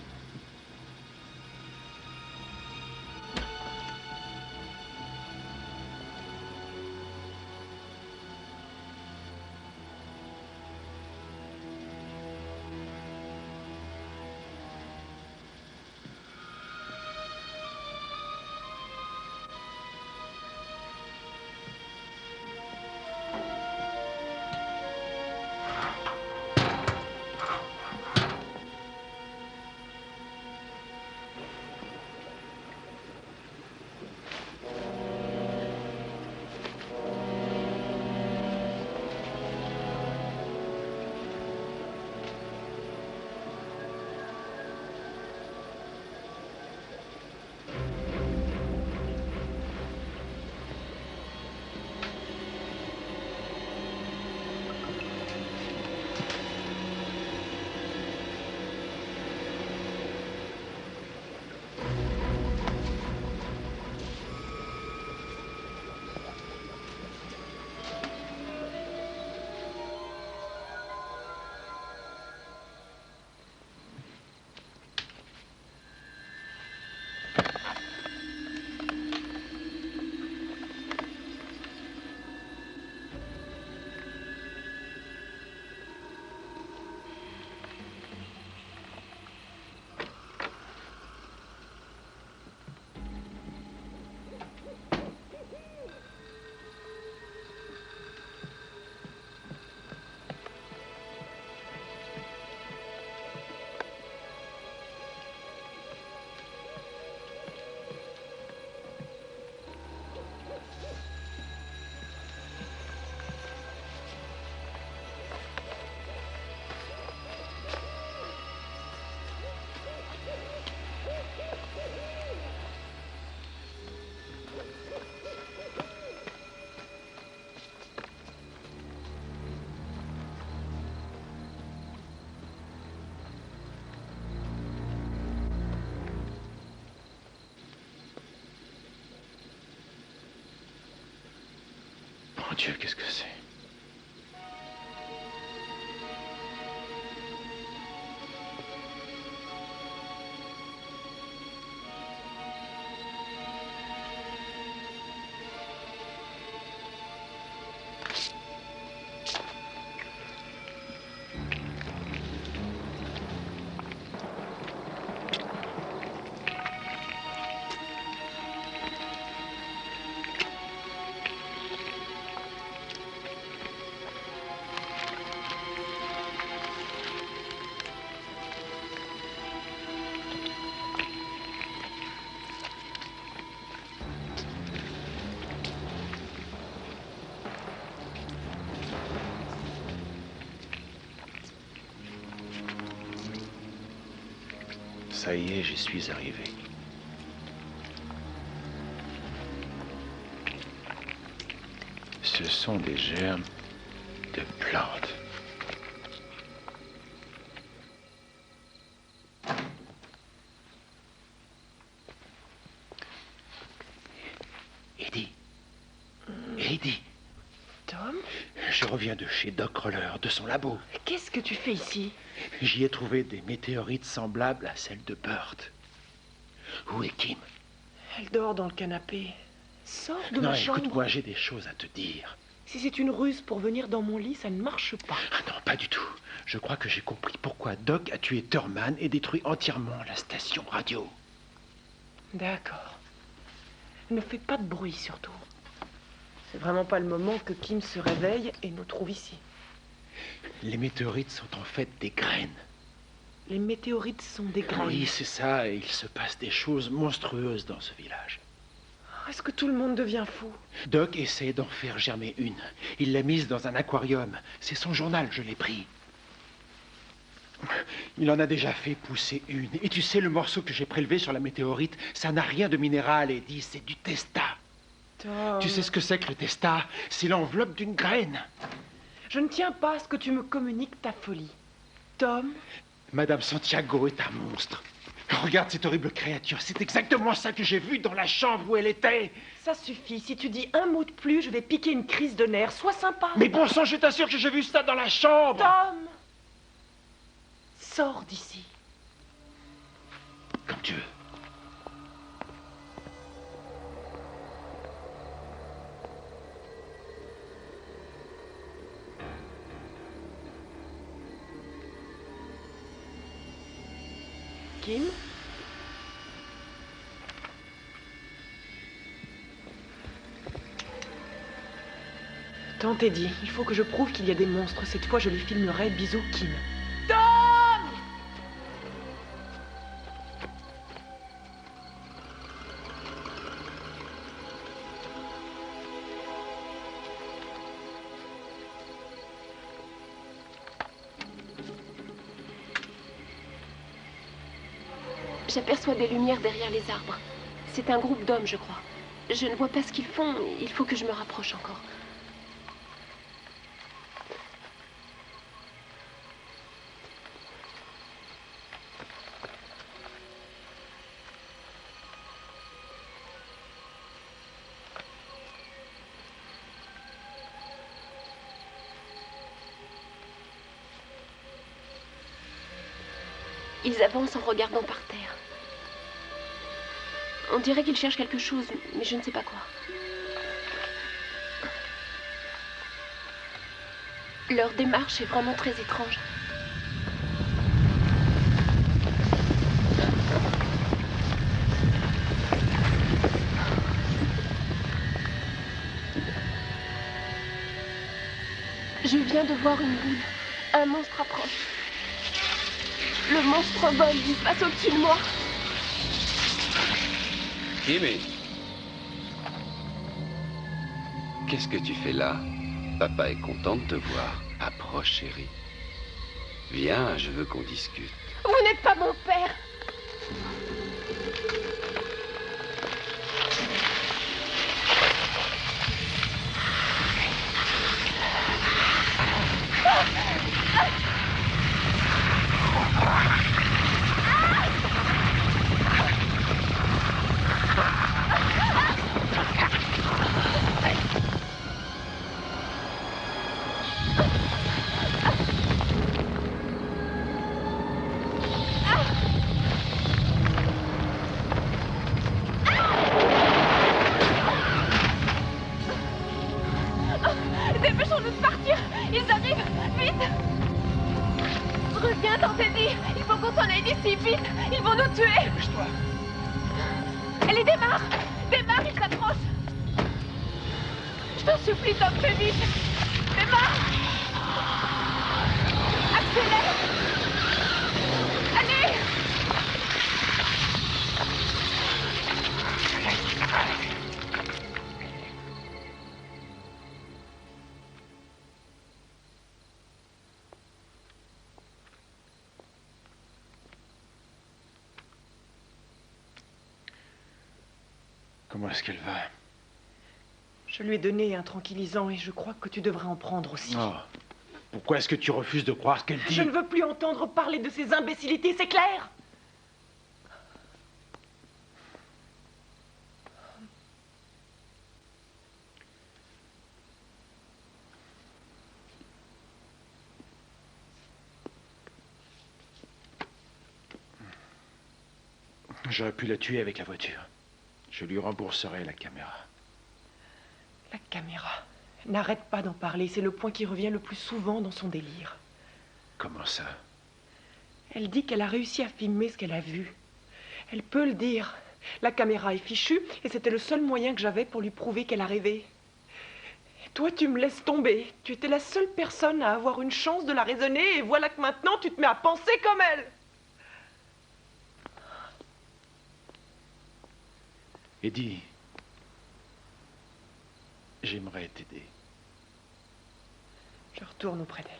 Mon Dieu, qu'est-ce que c'est? Ça y est, j'y suis arrivé. Ce sont des germes de plantes. Eddie. Eddie. Tom? Je reviens de chez Doc Roller, de son labo. Qu'est-ce que tu fais ici? J'y ai trouvé des météorites semblables à celles de Burt. Où est Kim? Elle dort dans le canapé. Sors de Non, ma chambre. écoute-moi, j'ai des choses à te dire. Si c'est une ruse pour venir dans mon lit, ça ne marche pas. Ah non, pas du tout. Je crois que j'ai compris pourquoi Doc a tué Thurman et détruit entièrement la station radio. D'accord. Ne fais pas de bruit, surtout. C'est vraiment pas le moment que Kim se réveille et nous trouve ici. Les météorites sont en fait des graines. Les météorites sont des graines. Oui, c'est ça, et il se passe des choses monstrueuses dans ce village. Est-ce que tout le monde devient fou? Doc essaie d'en faire germer une. Il l'a mise dans un aquarium. C'est son journal, je l'ai pris. Il en a déjà fait pousser une. Et tu sais, le morceau que j'ai prélevé sur la météorite, ça n'a rien de minéral, Eddie, c'est du testa. Tom. Tu sais ce que c'est que le testa? C'est l'enveloppe d'une graine. Je ne tiens pas à ce que tu me communiques ta folie. Tom, Madame Santiago est un monstre. Regarde cette horrible créature. C'est exactement ça que j'ai vu dans la chambre où elle était. Ça suffit. Si tu dis un mot de plus, je vais piquer une crise de nerfs. Sois sympa. Mais bon sang, je t'assure que j'ai vu ça dans la chambre. Tom! Sors d'ici. Comme tu veux. Kim? Tant est dit. Il faut que je prouve qu'il y a des monstres. Cette fois, je les filmerai. Bisous, Kim. Tom! J'aperçois des lumières derrière les arbres. C'est un groupe d'hommes, je crois. Je ne vois pas ce qu'ils font. Il faut que je me rapproche encore. Ils avancent en regardant par terre. On dirait qu'ils cherchent quelque chose, mais je ne sais pas quoi. Leur démarche est vraiment très étrange. Je viens de voir une boule. Un monstre approche. Le monstre vole, il passe au-dessus de moi. Kimmy, qu'est-ce que tu fais là? Papa est content de te voir. Approche, chérie. Viens, je veux qu'on discute. Vous n'êtes pas mon père. Dépêchons-nous de partir. Ils arrivent. Vite. Reviens, tante Eddie. Il faut qu'on s'en aille d'ici. Vite. Ils vont nous tuer. Dépêche-toi. Allez, démarre. Démarre, ils s'approchent. Je t'en supplie, Tom, fais vite. Démarre. Accélère. Allez. Comment est-ce qu'elle va? Je lui ai donné un tranquillisant et je crois que tu devrais en prendre aussi. Oh. Pourquoi est-ce que tu refuses de croire ce qu'elle dit? Je ne veux plus entendre parler de ces imbécilités, c'est clair? J'aurais pu la tuer avec la voiture. Je lui rembourserai la caméra. La caméra. N'arrête pas d'en parler, c'est le point qui revient le plus souvent dans son délire. Comment ça? Elle dit qu'elle a réussi à filmer ce qu'elle a vu. Elle peut le dire. La caméra est fichue et c'était le seul moyen que j'avais pour lui prouver qu'elle a rêvé. Et toi, tu me laisses tomber. Tu étais la seule personne à avoir une chance de la raisonner et voilà que maintenant, tu te mets à penser comme elle. Eddie, j'aimerais t'aider. Je retourne auprès d'elle.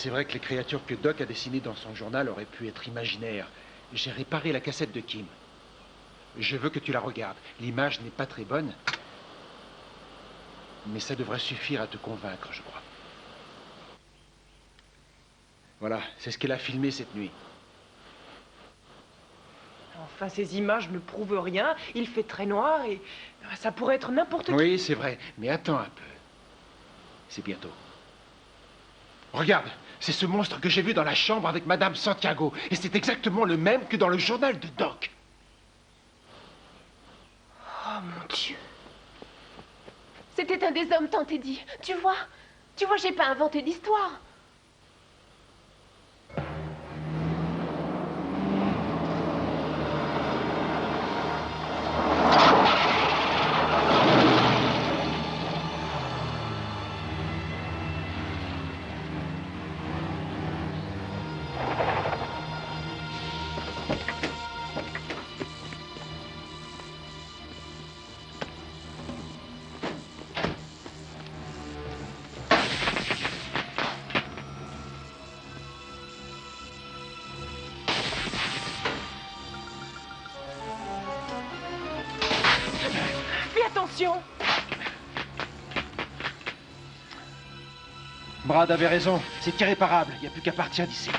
C'est vrai que les créatures que Doc a dessinées dans son journal auraient pu être imaginaires. J'ai réparé la cassette de Kim. Je veux que tu la regardes. L'image n'est pas très bonne, mais ça devrait suffire à te convaincre, je crois. Voilà, c'est ce qu'elle a filmé cette nuit. Enfin, ces images ne prouvent rien. Il fait très noir et ça pourrait être n'importe qui. Oui, c'est vrai, mais attends un peu. C'est bientôt. Regarde, c'est ce monstre que j'ai vu dans la chambre avec Madame Santiago. Et c'est exactement le même que dans le journal de Doc. Oh, mon Dieu. C'était un des hommes, tant Teddy. Tu vois, j'ai pas inventé d'histoire. Attention! Brad avait raison, c'est irréparable, il n'y a plus qu'à partir d'ici.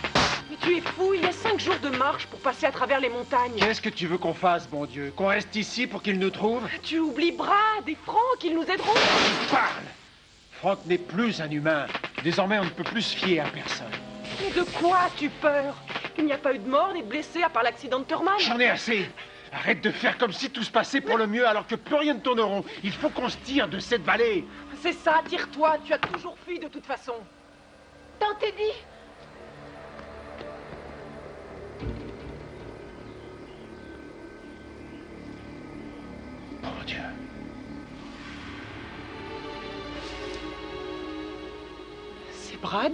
Mais tu es fou, il y a 5 jours de marche pour passer à travers les montagnes. Qu'est-ce que tu veux qu'on fasse, bon Dieu? Qu'on reste ici pour qu'il nous trouve? Tu oublies Brad et Franck, ils nous aideront. Parle! Franck n'est plus un humain. Désormais, on ne peut plus se fier à personne. Mais de quoi as-tu peur? Il n'y a pas eu de mort ni de blessés à part l'accident de Thurman. J'en ai assez! Arrête de faire comme si tout se passait pour le mieux alors que plus rien ne tourne rond. Il faut qu'on se tire de cette vallée. C'est ça, tire-toi, tu as toujours fui de toute façon. Tant Teddy. Mon Dieu. C'est Brad?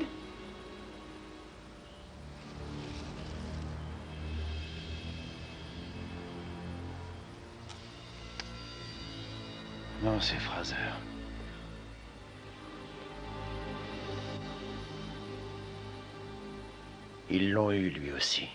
Non, c'est Fraser. Ils l'ont eu, lui aussi.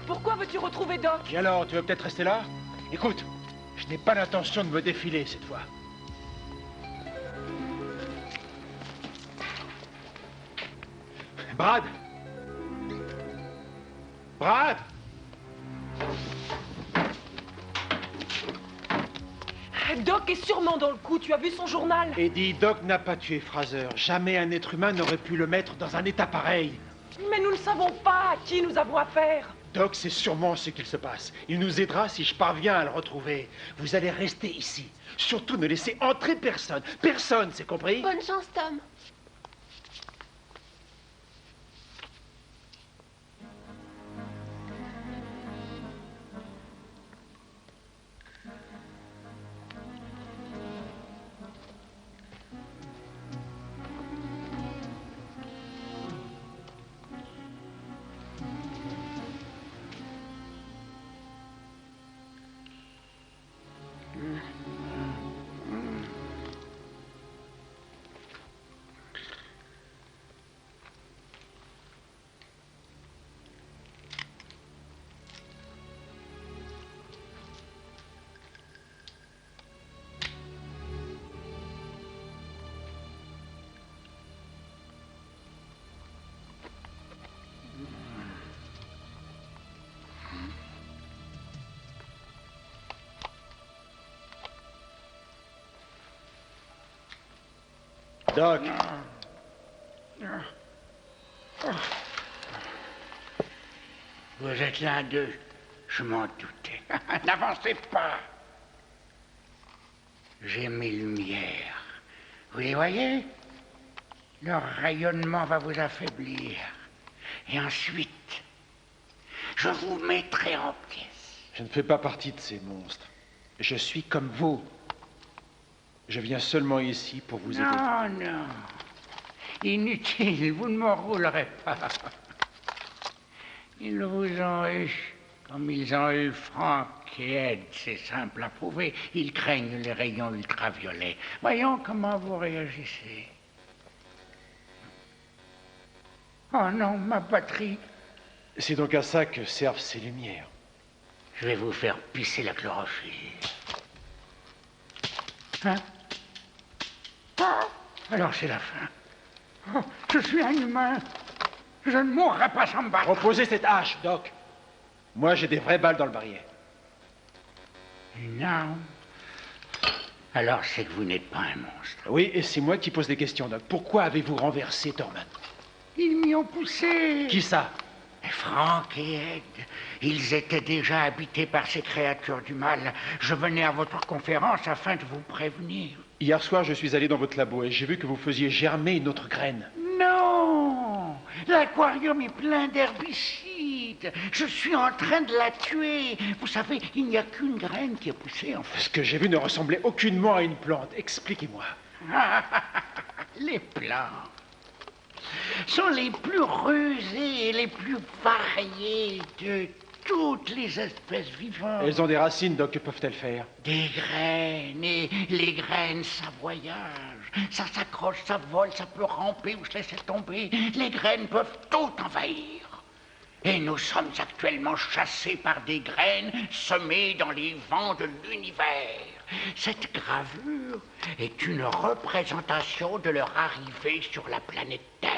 Pourquoi veux-tu retrouver Doc? Et alors, tu veux peut-être rester là? Écoute, je n'ai pas l'intention de me défiler cette fois. Brad! Brad! Doc est sûrement dans le coup, tu as vu son journal? Eddie, Doc n'a pas tué Fraser. Jamais un être humain n'aurait pu le mettre dans un état pareil. Mais nous ne savons pas à qui nous avons affaire. Doc sait sûrement ce qu'il se passe. Il nous aidera si je parviens à le retrouver. Vous allez rester ici. Surtout ne laissez entrer personne. Personne, c'est compris? Bonne chance, Tom. Doc. Vous êtes l'un d'eux. Je m'en doutais. N'avancez pas. J'ai mes lumières. Vous les voyez? Leur rayonnement va vous affaiblir. Et ensuite, je vous mettrai en pièces. Je ne fais pas partie de ces monstres. Je suis comme vous. Je viens seulement ici pour vous aider. Non, non. Inutile, vous ne m'enroulerez pas. Ils vous ont eu, comme ils ont eu Frank et Ed, c'est simple à prouver. Ils craignent les rayons ultraviolets. Voyons comment vous réagissez. Oh non, ma batterie. C'est donc à ça que servent ces lumières. Je vais vous faire pisser la chlorophylle. Hein? Oh, alors c'est la fin. Oh, je suis un humain. Je ne mourrai pas sans me battre. Reposez cette hache, Doc. Moi, j'ai des vraies balles dans le barillet. Une arme? Alors c'est que vous n'êtes pas un monstre. Oui, et c'est moi qui pose des questions, Doc. Pourquoi avez-vous renversé Thorman? Ils m'y ont poussé. Qui ça? Frank et Ed. Ils étaient déjà habités par ces créatures du mal. Je venais à votre conférence afin de vous prévenir. Hier soir, je suis allé dans votre labo et j'ai vu que vous faisiez germer une autre graine. Non! L'aquarium est plein d'herbicides. Je suis en train de la tuer. Vous savez, il n'y a qu'une graine qui a poussé, en fait. Ce que j'ai vu ne ressemblait aucunement à une plante. Expliquez-moi. Les plantes sont les plus rusées et les plus variées de toutes les espèces vivantes. Elles ont des racines, Doc. Que peuvent-elles faire? Des graines, et les graines, ça voyage. Ça s'accroche, ça vole, ça peut ramper ou se laisser tomber. Les graines peuvent tout envahir. Et nous sommes actuellement chassés par des graines semées dans les vents de l'univers. Cette gravure est une représentation de leur arrivée sur la planète Terre.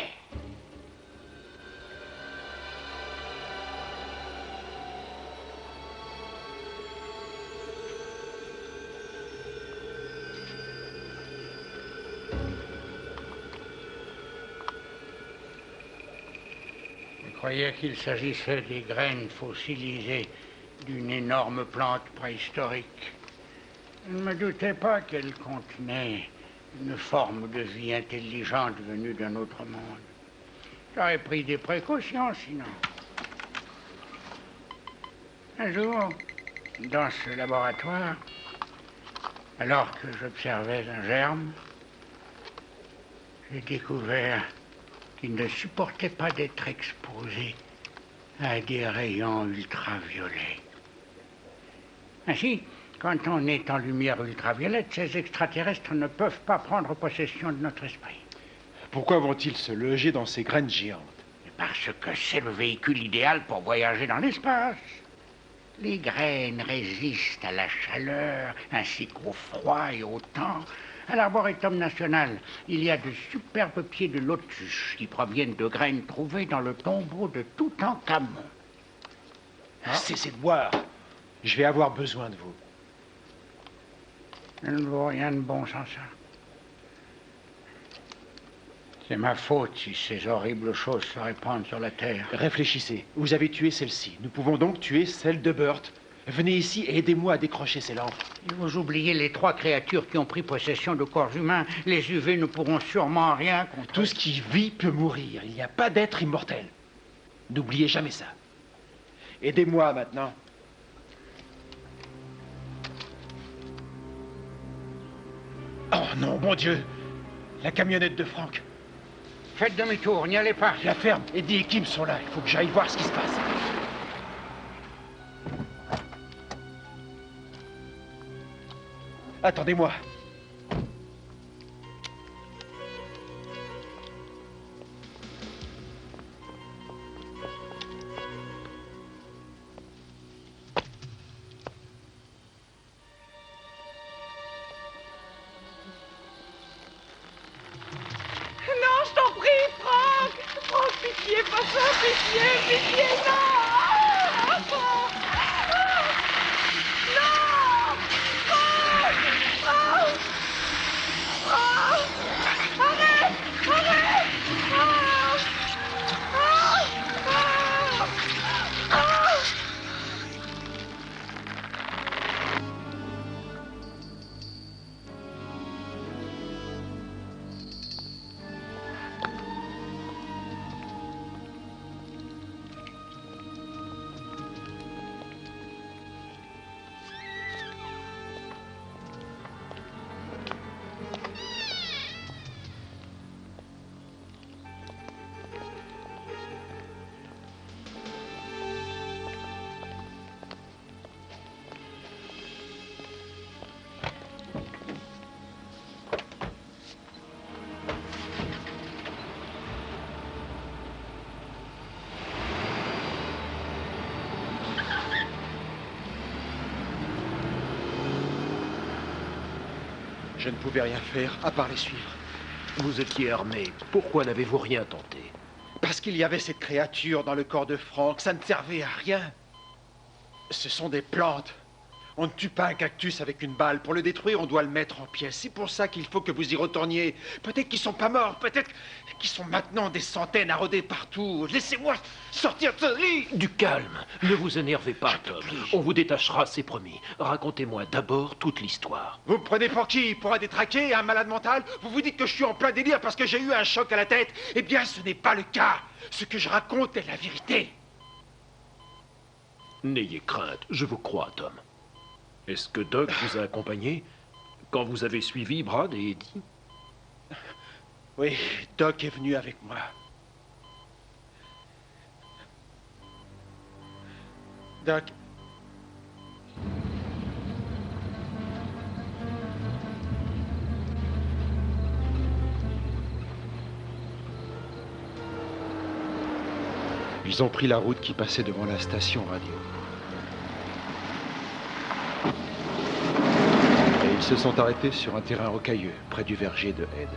Je croyais qu'il s'agissait des graines fossilisées d'une énorme plante préhistorique. Je ne me doutais pas qu'elle contenait une forme de vie intelligente venue d'un autre monde. J'aurais pris des précautions sinon. Un jour, dans ce laboratoire, alors que j'observais un germe, j'ai découvert qu'il ne supportait pas d'être exposé à des rayons ultraviolets. Ainsi, quand on est en lumière ultraviolette, ces extraterrestres ne peuvent pas prendre possession de notre esprit. Pourquoi vont-ils se loger dans ces graines géantes? Parce que c'est le véhicule idéal pour voyager dans l'espace. Les graines résistent à la chaleur, ainsi qu'au froid et au temps. À l'Arboretum national, il y a de superbes pieds de lotus qui proviennent de graines trouvées dans le tombeau de Toutankhamon. Cessez de boire. Je vais avoir besoin de vous. Je ne vois rien de bon sans ça. C'est ma faute si ces horribles choses se répandent sur la Terre. Réfléchissez. Vous avez tué celle-ci. Nous pouvons donc tuer celle de Burt. Venez ici et aidez-moi à décrocher ces lampes. Et vous oubliez les 3 créatures qui ont pris possession de corps humains. Les UV ne pourront sûrement rien contre... Tout ce qui vit peut mourir. Il n'y a pas d'être immortel. N'oubliez jamais ça. Aidez-moi maintenant. Oh non, mon Dieu! La camionnette de Frank. Faites demi-tour, n'y allez pas. La ferme et Eddie et Kim sont là. Il faut que j'aille voir ce qui se passe. Attendez-moi. Non, je t'en prie, Franck! Franck, pitié, pas ça, pitié, pitié, non! Non! Franck! Franck! Franck! Arrête! Arrête! Franck! Franck! Franck! je ne pouvais rien faire à part les suivre. Vous étiez armé. Pourquoi n'avez-vous rien tenté? Parce qu'il y avait cette créature dans le corps de Frank, ça ne servait à rien. Ce sont des plantes. On ne tue pas un cactus avec une balle. Pour le détruire, on doit le mettre en pièces. C'est pour ça qu'il faut que vous y retourniez. Peut-être qu'ils sont pas morts, peut-être qu'ils sont maintenant des centaines à rôder partout. Laissez-moi sortir de ce lit. Du calme. Ne vous énervez pas, Tom. On vous détachera, c'est promis. Racontez-moi d'abord toute l'histoire. Vous me prenez pour qui? Pour un détraqué, un malade mental? Vous vous dites que je suis en plein délire parce que j'ai eu un choc à la tête? Eh bien, ce n'est pas le cas. Ce que je raconte est la vérité. N'ayez crainte, je vous crois, Tom. Est-ce que Doc vous a accompagné quand vous avez suivi Brad et Eddie? Oui, Doc est venu avec moi. Doc. Ils ont pris la route qui passait devant la station radio. Et ils se sont arrêtés sur un terrain rocailleux, près du verger de Ed.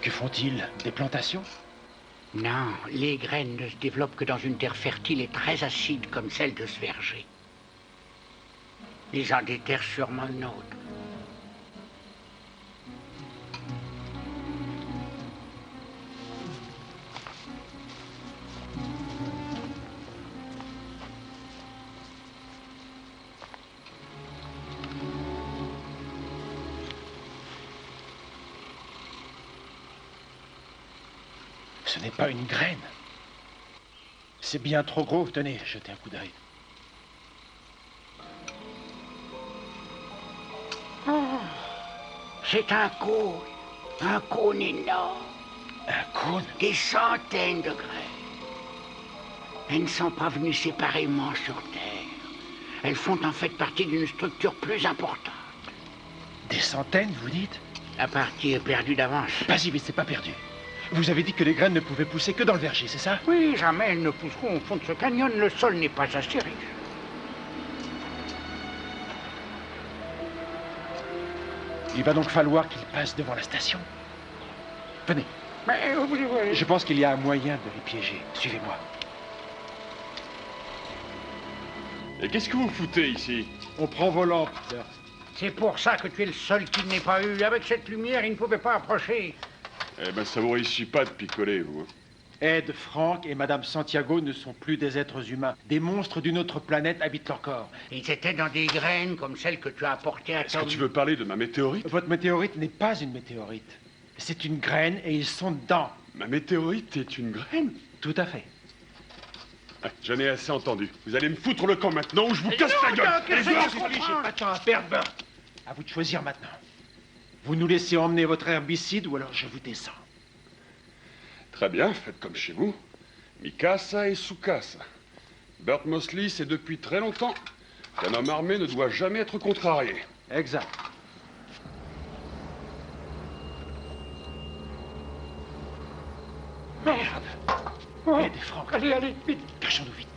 Que font-ils? Des plantations? Non, les graines ne se développent que dans une terre fertile et très acide comme celle de ce verger. Ils en déterrent sûrement une autre. Ce n'est pas une graine. C'est bien trop gros. Tenez, jetez un coup d'œil. Oh, c'est un cône énorme. Un cône? Des centaines de graines. Elles ne sont pas venues séparément sur Terre. Elles font en fait partie d'une structure plus importante. Des centaines, vous dites? La partie est perdue d'avance. Vas-y, mais c'est pas perdu. Vous avez dit que les graines ne pouvaient pousser que dans le verger, c'est ça? Oui, jamais elles ne pousseront au fond de ce canyon. Le sol n'est pas assez riche. Il va donc falloir qu'ils passent devant la station. Venez. Mais je pense qu'il y a un moyen de les piéger. Suivez-moi. Et qu'est-ce que vous foutez ici? On prend vos lampes, Peter. C'est pour ça que tu es le seul qui n'ait pas eu. Avec cette lumière, il ne pouvait pas approcher. Eh ben, ça vous réussit pas de picoler, vous. Hein. Ed, Frank et Madame Santiago ne sont plus des êtres humains. Des monstres d'une autre planète habitent leur corps. Ils étaient dans des graines comme celles que tu as apportées à Est-ce Tom. que tu veux parler de ma météorite? Votre météorite n'est pas une météorite. C'est une graine et ils sont dedans. Ma météorite est une graine? Tout à fait. Ah, j'en ai assez entendu. Vous allez me foutre le camp maintenant ou je vous casse la gueule! Allez, dehors, J'ai pas de temps à perdre, Burt. À vous de choisir maintenant. Vous nous laissez emmener votre herbicide ou alors je vous descends. Très bien, faites comme chez vous. Mikasa et Sukasa. Burt Mosley sait depuis très longtemps qu'un homme armé ne doit jamais être contrarié. Exact. Merde. Aidez Franck. Allez, allez, vite. Cachons-nous vite.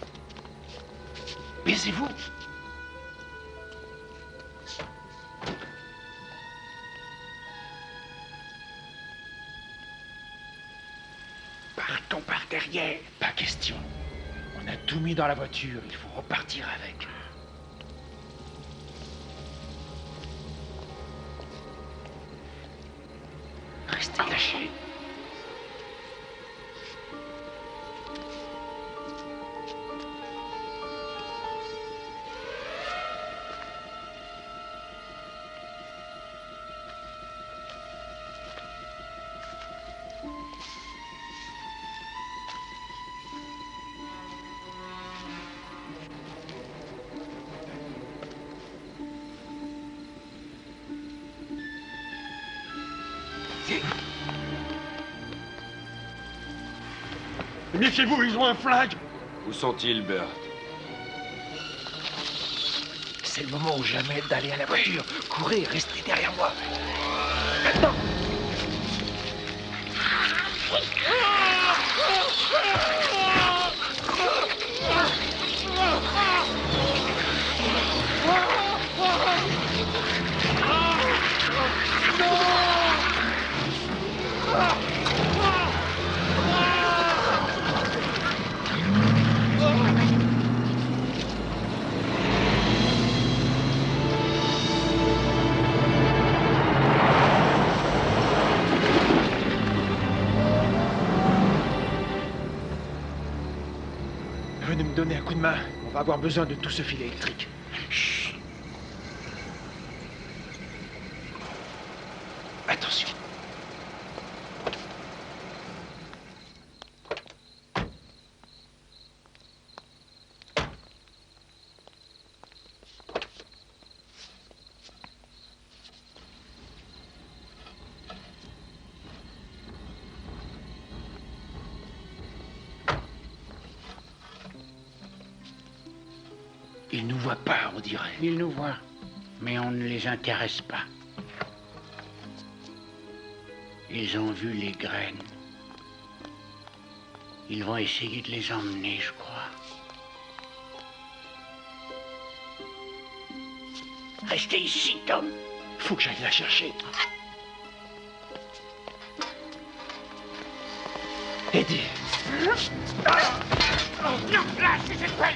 Baisez-vous. Partons par derrière. Pas question. On a tout mis dans la voiture, il faut repartir avec. Restez cachés. Méfiez-vous, ils ont un flingue! Où sont-ils, Bert? C'est le moment ou jamais d'aller à la voiture. Courez, restez derrière moi. Maintenant! Venez me donner un coup de main. On va avoir besoin de tout ce fil électrique. Chut. Attention. Ils nous voient pas, on dirait. Ils nous voient, mais on ne les intéresse pas. Ils ont vu les graines. Ils vont essayer de les emmener, je crois. Restez ici, Tom. Faut que j'aille la chercher. Eddie. Non, lâchez cette pelle.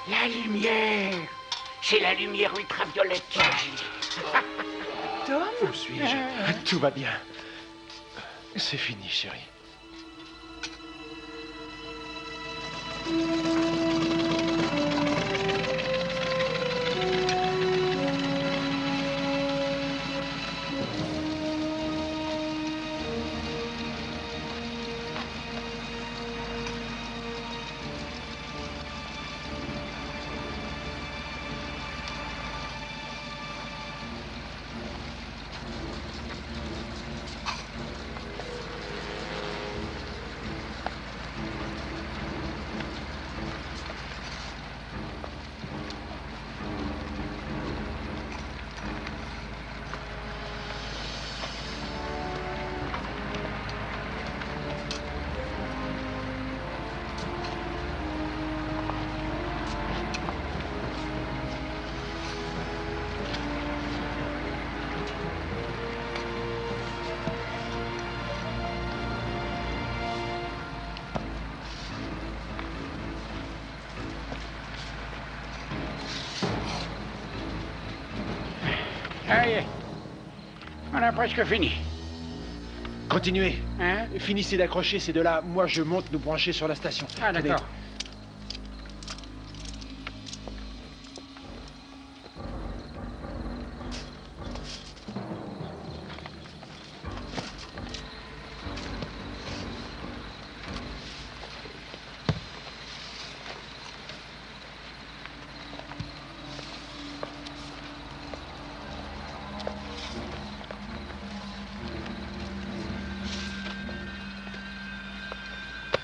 La lumière. C'est la lumière ultraviolette qui agit. Tom? Où suis-je? Tout va bien. C'est fini, chérie. Ça y est. On a presque fini. Continuez. Hein? Finissez d'accrocher ces deux-là. Moi, je monte nous brancher sur la station. Ah, Tenez. d'accord.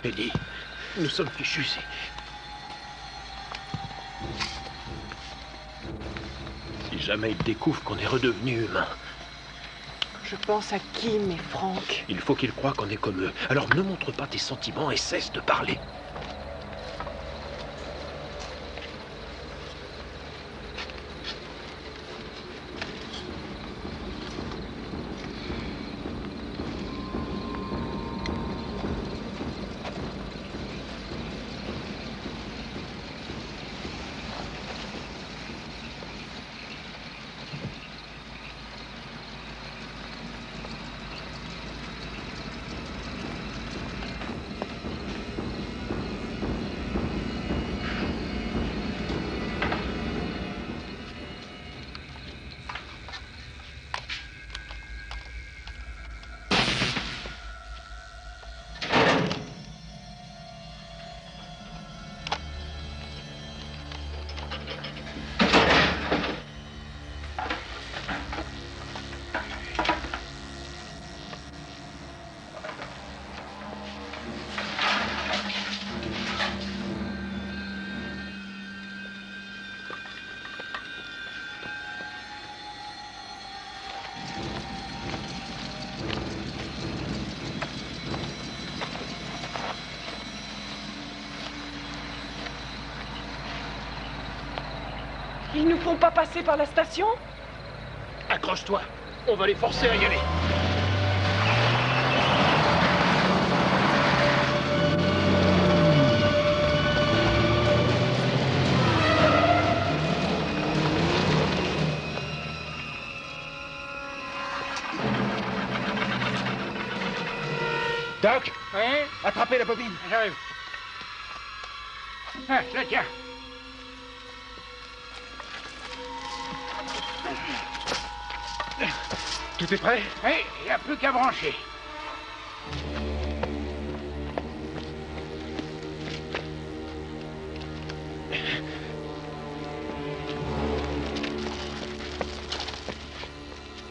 Eddie, nous sommes fichus, Si jamais il découvre qu'on est redevenu humain. Je pense à Kim et Frank. Il faut qu'ils croient qu'on est comme eux. Alors ne montre pas tes sentiments et cesse de parler. Ils nous font pas passer par la station? Accroche-toi, on va les forcer à y aller. Doc? Oui? Attrapez la bobine. J'arrive. Ah, je la tiens. Tout est prêt? Oui, il n'y a plus qu'à brancher.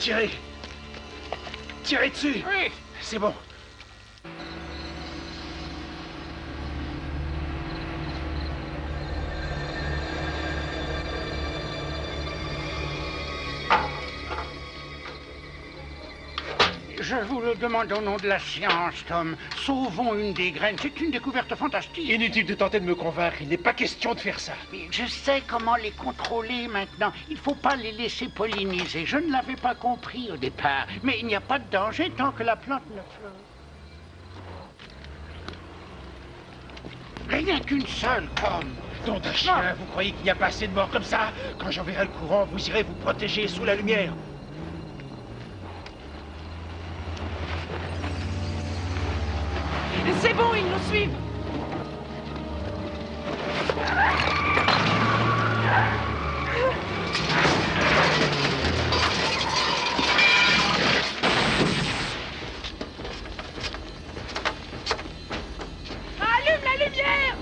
Tirez! Tirez dessus! Oui. C'est bon. Je vous le demande au nom de la science, Tom. Sauvons une des graines. C'est une découverte fantastique. Inutile de tenter de me convaincre, il n'est pas question de faire ça. Mais je sais comment les contrôler maintenant. Il ne faut pas les laisser polliniser. Je ne l'avais pas compris au départ. Mais il n'y a pas de danger tant que la plante ne flotte. Rien qu'une seule, Tom. Nom d'un chien, vous croyez qu'il n'y a pas assez de morts comme ça? Quand j'enverrai le courant, vous irez vous protéger sous la lumière. C'est bon, ils nous suivent. Allume la lumière!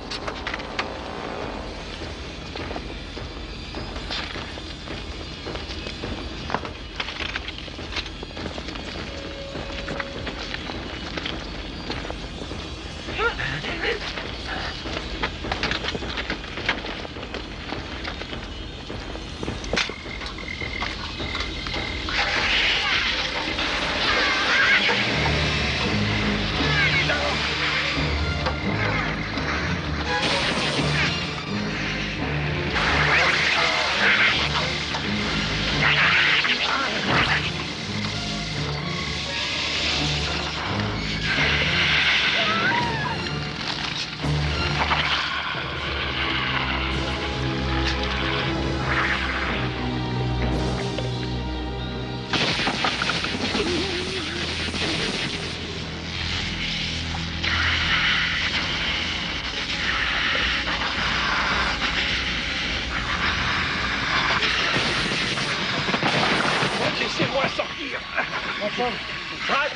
Laissez-moi sortir! Enfin, Brad!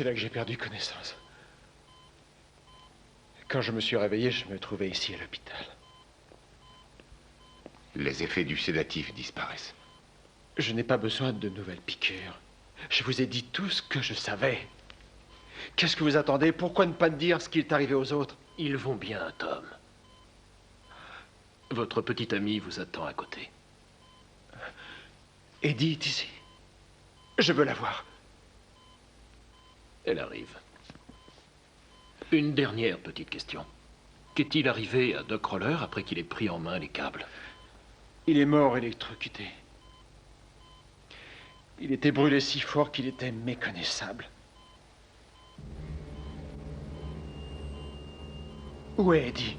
C'est là que j'ai perdu connaissance. Quand je me suis réveillé, je me trouvais ici à l'hôpital. Les effets du sédatif disparaissent. Je n'ai pas besoin de nouvelles piqûres. Je vous ai dit tout ce que je savais. Qu'est-ce que vous attendez? Pourquoi ne pas me dire ce qui est arrivé aux autres? Ils vont bien, Tom. Votre petite amie vous attend à côté. Eddie est ici. Je veux la voir. Elle arrive. Une dernière petite question. Qu'est-il arrivé à Doc Roller après qu'il ait pris en main les câbles? Il est mort électrocuté. Il était brûlé si fort qu'il était méconnaissable. Où est Eddie?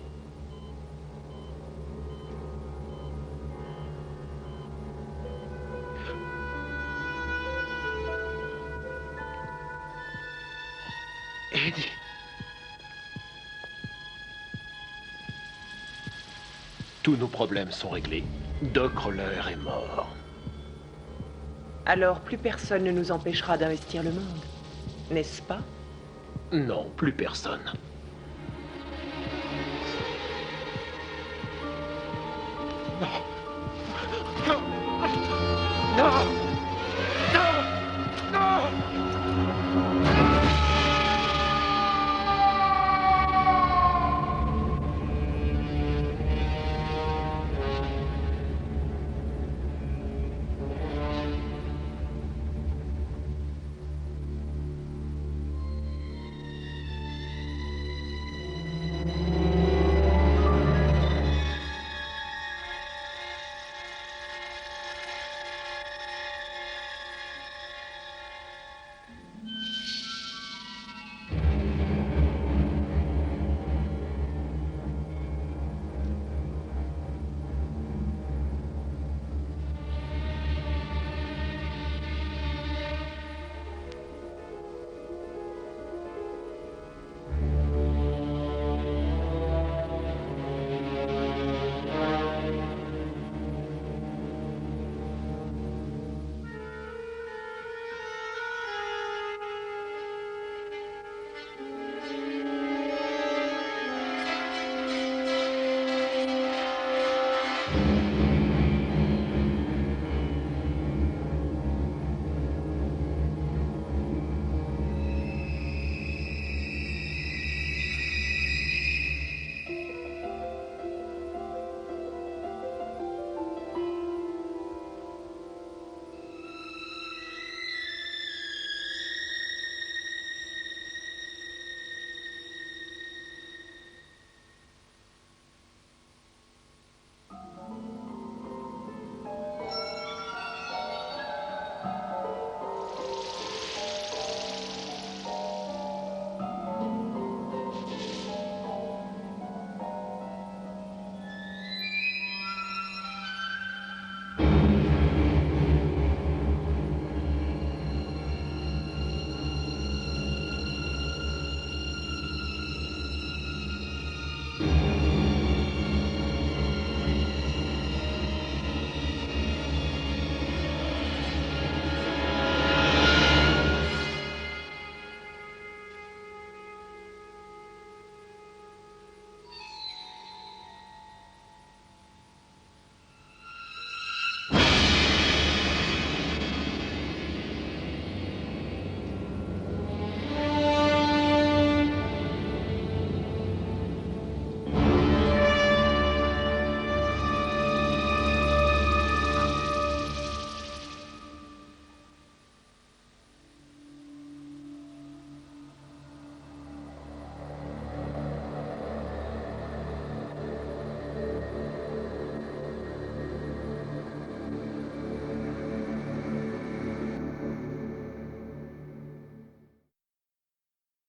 Eddie. Tous nos problèmes sont réglés. Doc Roller est mort. Alors plus personne ne nous empêchera d'investir le monde, n'est-ce pas? Non, plus personne.